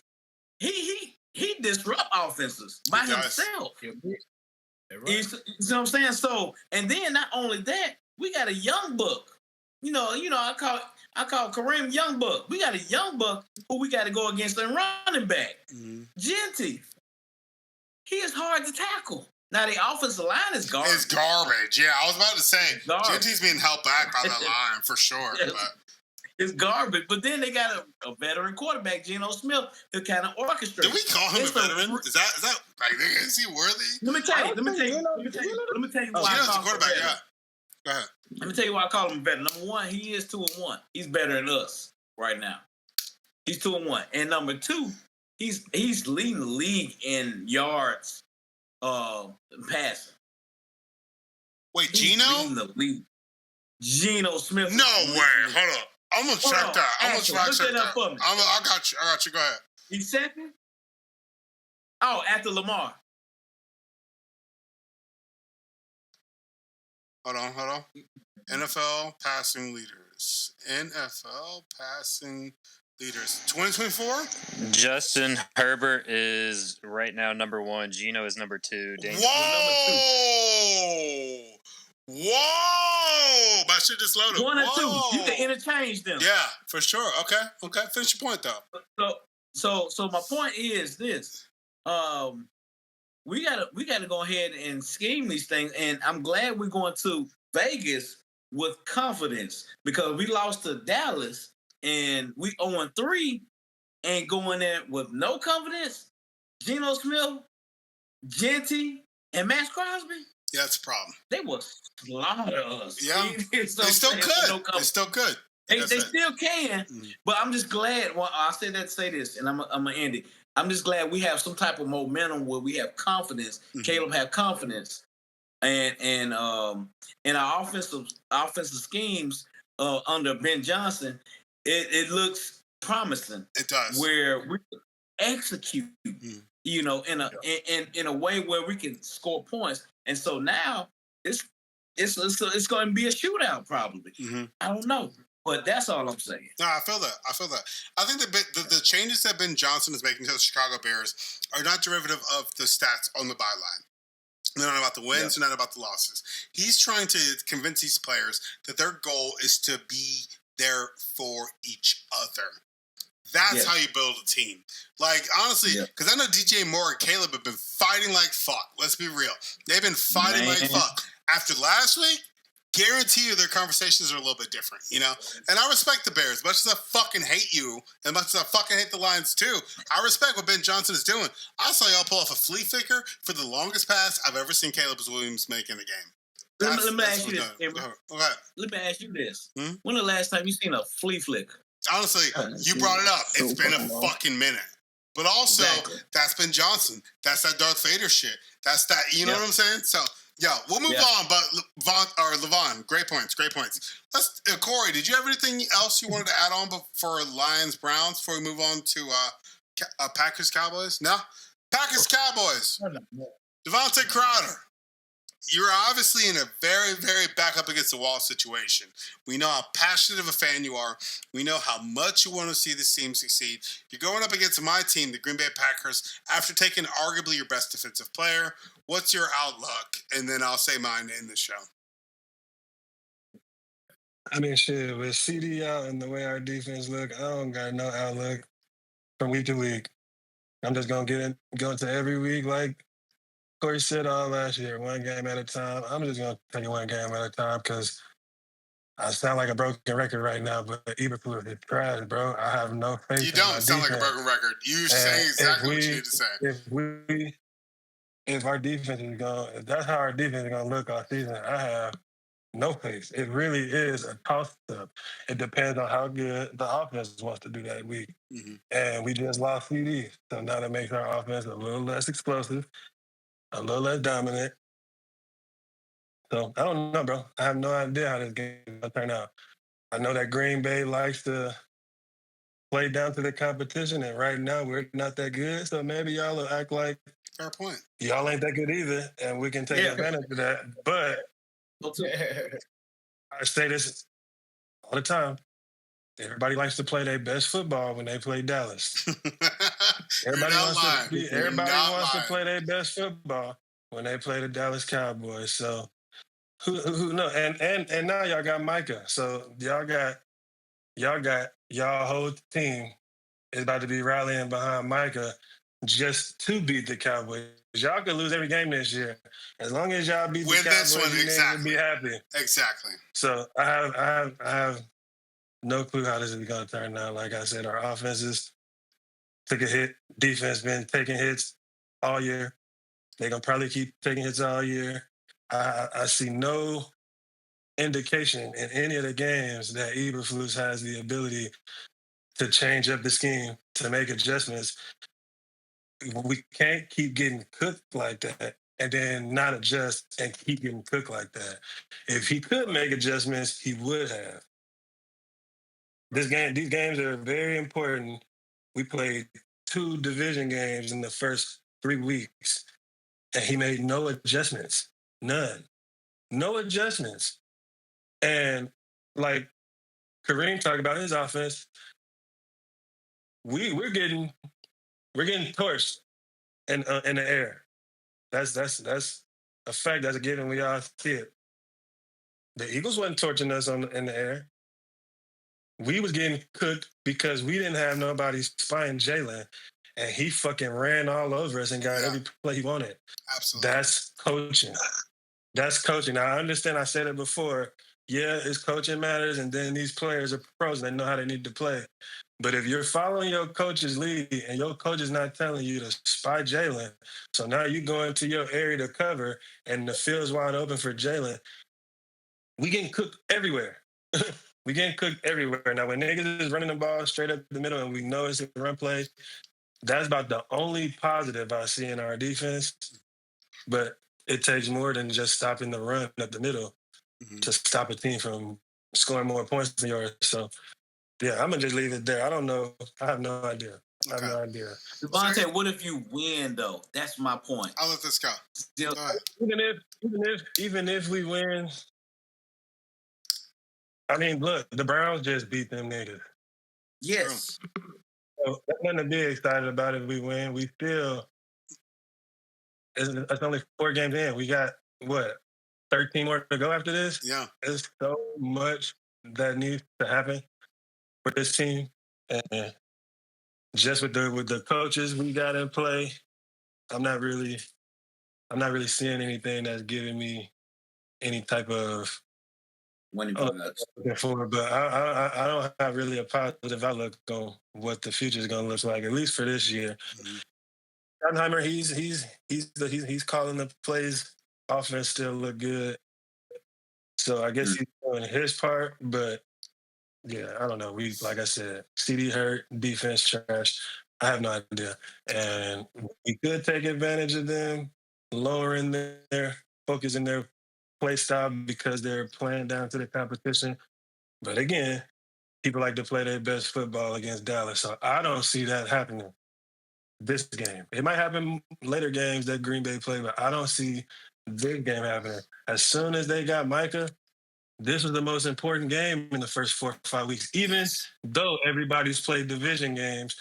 disrupt offenses by himself. Right. You see what I'm saying? So, and then not only that, we got a young buck. You know, I call Kareem Young Buck. We got a young buck who we got to go against in running back. Mm-hmm. Genty. He is hard to tackle. Now, the offensive line is garbage. It's garbage. Yeah, I was about to say, Genty's being held back by that line for sure. Yes. But. It's garbage. But then they got a veteran quarterback, Geno Smith, to kind of orchestrate. Did we call him a veteran? Is that like, is he worthy? Let me tell you why Geno's a quarterback, yeah. Go ahead. Let me tell you why I call him better. Number one, he is 2-1. He's better than us right now. He's 2-1. And number two, he's leading the league in yards passing. Wait, Geno? Leading the league. Geno Smith. No way. Hold up. I'm gonna check that. I'm gonna check that. For me. I got you. Go ahead. He's second? Oh, after Lamar. Hold on. NFL passing leaders. 2024? Justin Herbert is right now number 1. Geno is number 2. Whoa! My shit just loaded. 1 and 2. You can interchange them. Yeah, for sure. Okay. Finish your point though. So my point is this. We gotta go ahead and scheme these things, and I'm glad we're going to Vegas with confidence because we lost to Dallas and we 0-3 and going there with no confidence, Geno Smith, Genty, and Max Crosby. Yeah, that's a problem. They will slaughter us. Yeah, they still could. They still could. They still can. But I'm just glad. Well, I say that to say this, and I'm gonna end it. I'm just glad we have some type of momentum where we have confidence. Caleb have confidence, and our offensive schemes under Ben Johnson, it looks promising. It does. Where we execute, in a way where we can score points. And so now it's going to be a shootout probably. I don't know, but that's all I'm saying. No, I feel that. I think the changes that Ben Johnson is making to the Chicago Bears are not derivative of the stats on the byline. They're not about the wins, they're not about the losses. He's trying to convince these players that their goal is to be there for each other. That's how you build a team. Like, honestly, because I know DJ Moore and Caleb have been fighting like fuck. Let's be real. They've been fighting like fuck. After last week, guarantee you their conversations are a little bit different, And I respect the Bears. As much as I fucking hate you, as much as I fucking hate the Lions too, I respect what Ben Johnson is doing. I saw y'all pull off a flea flicker for the longest pass I've ever seen Caleb Williams make in a game. Let me ask you this. Let me ask you this. When the last time you seen a flea flicker? Honestly, you brought it up. It's been a fucking minute. But also, that's Ben Johnson. That's that Darth Vader shit. That's that, you know what I'm saying? So, we'll move on. But Lavon, great points. Let's, Corey, did you have anything else you wanted to add on for Lions Browns before we move on to Packers Cowboys? No? Packers Cowboys. Devontae Crowder. You're obviously in a very, very back up against the wall situation. We know how passionate of a fan you are. We know how much you want to see this team succeed. You're going up against my team, the Green Bay Packers, after taking arguably your best defensive player. What's your outlook? And then I'll say mine to end the show. I mean, shit, with CD out and the way our defense look, I don't got no outlook from week to week. I'm just going to go into every week like Corey said all last year, one game at a time. I'm just going to take it one game at a time because I sound like a broken record right now, but Eberflus is trash, bro. I have no faith. You don't sound like a broken record. You say exactly what you need to say. If our defense is if that's how our defense is going to look all season, I have no faith. It really is a toss-up. It depends on how good the offense wants to do that week. And we just lost CD, so now that makes our offense a little less explosive, a little less dominant. So, I don't know, bro. I have no idea how this game is going to turn out. I know that Green Bay likes to play down to the competition, and right now we're not that good, so maybe y'all will act like fair point. Y'all ain't that good either, and we can take advantage of that. But I say this all the time. Everybody likes to play their best football when they play Dallas. Everybody wants to play their best football when they play the Dallas Cowboys. So who knows? And now y'all got Micah. So y'all whole team is about to be rallying behind Micah just to beat the Cowboys. Y'all could lose every game this year. As long as y'all beat the Cowboys, you need to be happy. Exactly. So I have no clue how this is going to turn out. Like I said, our offenses took a hit. Defense been taking hits all year. They're going to probably keep taking hits all year. I see no indication in any of the games that Eberflus has the ability to change up the scheme, to make adjustments. We can't keep getting cooked like that and then not adjust and keep getting cooked like that. If he could make adjustments, he would have. These games are very important. We played 2 division games in the first 3 weeks, and he made no adjustments. None. No adjustments. And like Kareem talked about his offense, we're getting torched in the air. That's a fact. That's a given. We all see it. The Eagles wasn't torching us in the air. We was getting cooked because we didn't have nobody spying Jalen, and he fucking ran all over us and got every play he wanted. Absolutely. That's coaching. Now, I understand I said it before, yeah, it's coaching matters, and then these players are pros and they know how they need to play. But if you're following your coach's lead and your coach is not telling you to spy Jalen, so now you go into your area to cover and the field's wide open for Jalen, we getting cooked everywhere. We getting cooked everywhere. Now, when niggas is running the ball straight up the middle and we know it's a run play, that's about the only positive I see in our defense. But it takes more than just stopping the run up the middle to stop a team from scoring more points than yours. So, yeah, I'm going to just leave it there. I don't know. I have no idea. I have no idea. Devontae, what if you win, though? That's my point. I'll let this go. Still, Go ahead. Even if we win, I mean, look, the Browns just beat them niggas. yes. So there's nothing to be excited about if we win. We still, it's only 4 games in. We got, 13 more to go after this? Yeah. There's so much that needs to happen for this team. And just with the coaches we got in play, I'm not really seeing anything that's giving me any type of winning vibes. Looking forward, but I don't have really a positive outlook on what the future is going to look like, at least for this year. Oppenheimer, he's calling the plays. Offense still look good, so I guess he's doing his part. But yeah, I don't know. We, like I said, CD hurt, defense trash. I have no idea, and we could take advantage of them lowering their focus in their play style because they're playing down to the competition. But again, people like to play their best football against Dallas, so I don't see that happening this game. It might happen later games that Green Bay play, but I don't see this game happening. As soon as they got Micah, this was the most important game in the first 4 or 5 weeks. Even though everybody's played division games,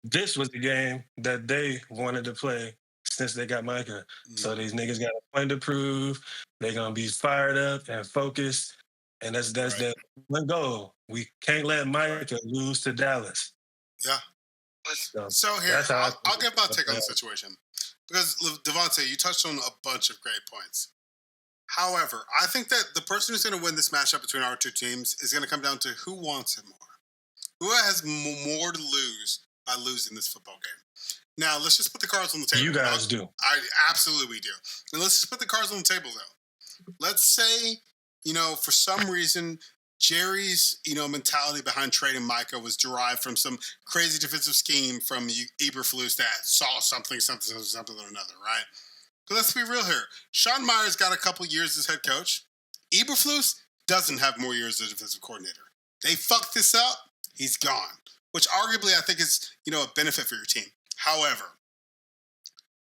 this was the game that they wanted to play since they got Micah. So these niggas got a point to prove. They're going to be fired up and focused. And that's the one goal. We can't let Micah lose to Dallas. Yeah. So here, I'll give my take on the situation. Because, Devontae, you touched on a bunch of great points. However, I think that the person who's going to win this matchup between our two teams is going to come down to who wants it more. Who has more to lose by losing this football game. Now, let's just put the cards on the table. You guys do. I absolutely do. And let's just put the cards on the table, though. Let's say, for some reason, Jerry's, mentality behind trading Micah was derived from some crazy defensive scheme from Eberflus that saw something or another, right? But let's be real here. Sean Meyer's got a couple years as head coach. Eberflus doesn't have more years as defensive coordinator. They fucked this up. He's gone, which arguably I think is, a benefit for your team. However,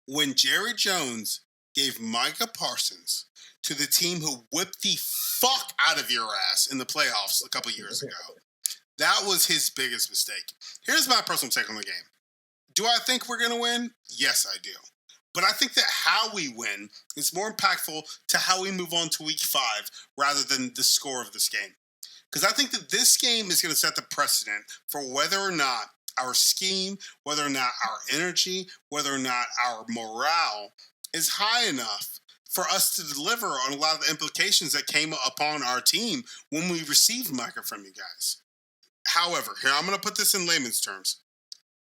when Jerry Jones gave Micah Parsons to the team who whipped the fuck out of your ass in the playoffs a couple years ago, that was his biggest mistake. Here's my personal take on the game. Do I think we're going to win? Yes, I do. But I think that how we win is more impactful to how we move on to week 5 rather than the score of this game. Because I think that this game is going to set the precedent for whether or not our scheme, whether or not our energy, whether or not our morale is high enough for us to deliver on a lot of the implications that came upon our team when we received Micah from you guys. However, here, I'm going to put this in layman's terms.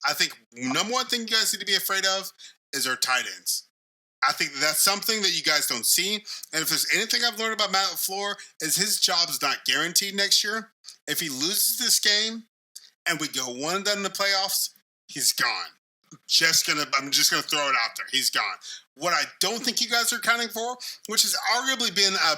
I think number one thing you guys need to be afraid of is our tight ends. I think that's something that you guys don't see. And if there's anything I've learned about Matt LaFleur is his job is not guaranteed next year. If he loses this game and we go 1 and done in the playoffs, he's gone. I'm just gonna throw it out there. He's gone. What I don't think you guys are accounting for, which has arguably been a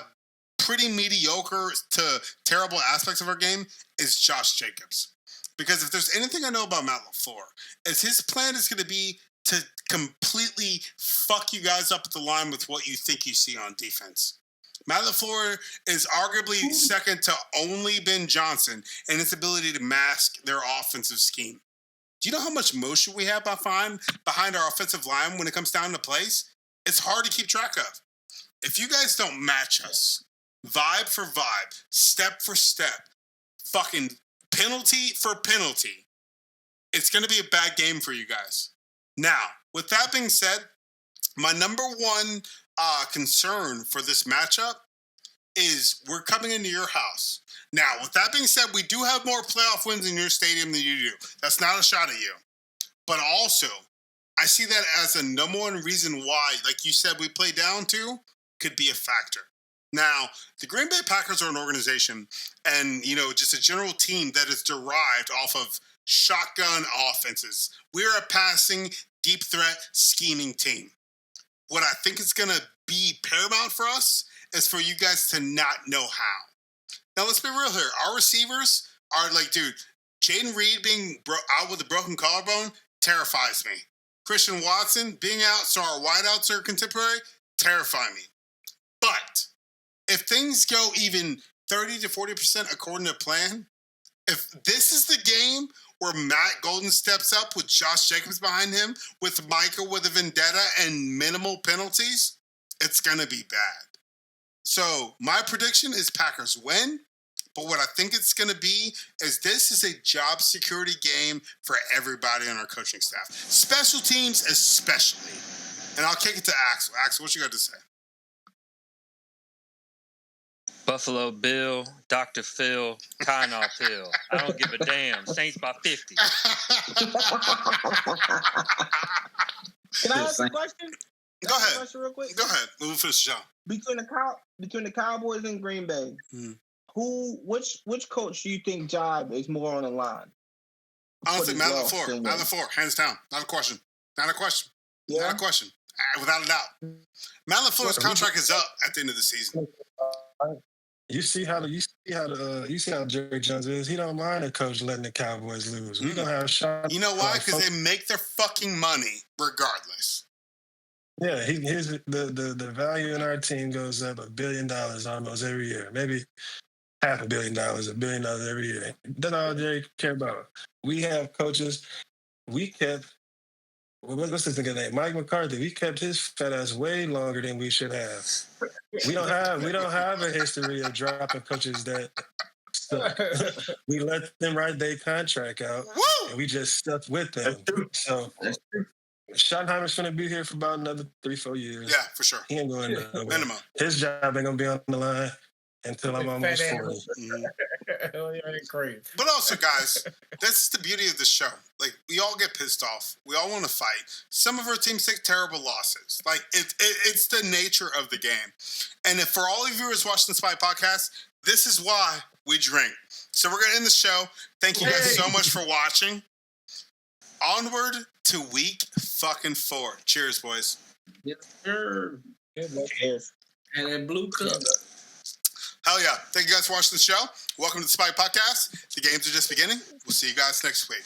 pretty mediocre to terrible aspects of our game, is Josh Jacobs. Because if there's anything I know about Matt LaFleur, is his plan is going to be to completely fuck you guys up at the line with what you think you see on defense. Matt LaFleur is arguably second to only Ben Johnson in its ability to mask their offensive scheme. Do you know how much motion we have behind our offensive line when it comes down to plays? It's hard to keep track of. If you guys don't match us, vibe for vibe, step for step, fucking penalty for penalty, it's going to be a bad game for you guys. Now, with that being said, my number one concern for this matchup is we're coming into your house. Now, with that being said, we do have more playoff wins in your stadium than you do. That's not a shot at you. But also, I see that as a number one reason why, like you said, we play down to could be a factor. Now, the Green Bay Packers are an organization and, just a general team that is derived off of shotgun offenses. We're a passing, deep threat, scheming team. What I think is going to be paramount for us is for you guys to not know how. Now, let's be real here. Our receivers are like, dude, Jaden Reed being out with a broken collarbone terrifies me. Christian Watson being out so our wideouts are contemporary terrify me. But if things go even 30 to 40% according to plan, if this is the game where Matt Golden steps up with Josh Jacobs behind him, with Michael with a vendetta and minimal penalties, it's going to be bad. So my prediction is Packers win. But what I think it's going to be is this is a job security game for everybody on our coaching staff. Special teams especially. And I'll kick it to Axel. Axel, what you got to say? Buffalo Bill, Dr. Phil, Tylenol pill. I don't give a damn. Saints by 50. Can I ask a question? Go ahead. Question real quick? Go ahead. We'll finish the show. Between the Cowboys and Green Bay, which coach do you think job is more on the line? Honestly, Matt LaFleur. Matt LaFleur, hands down. Not a question. Not a question. Yeah. Not a question. Without a doubt. Matt LaFleur's contract is up at the end of the season. You see how Jerry Jones is. He don't mind a coach letting the Cowboys lose. We don't have shot. You know why? Because they make their fucking money regardless. Yeah, the value in our team goes up $1 billion almost every year. Maybe $500 million, $1 billion every year. That's all Jerry care about. We have coaches. We kept what's this nigga name? Mike McCarthy. We kept his fat ass way longer than we should have. We don't have a history of dropping coaches that suck. We let them write their contract out, and we just stuck with them. So Schottenheimer's going to be here for about another 3-4 years. Yeah, for sure. He ain't going nowhere. Minimum. His job ain't going to be on the line until I'm almost 40. Hell yeah, crazy. But also, guys, that's the beauty of the show. Like, we all get pissed off. We all want to fight. Some of our teams take terrible losses. Like, it's the nature of the game. And if for all of you viewers watching the Spy Podcast, this is why we drink. So we're going to end the show. Thank you guys so much for watching. Onward to week fucking 4. Cheers, boys. Yes, sir. Cheers. And that blue cup. Hell yeah. Thank you guys for watching the show. Welcome to the Spike Podcast. The games are just beginning. We'll see you guys next week.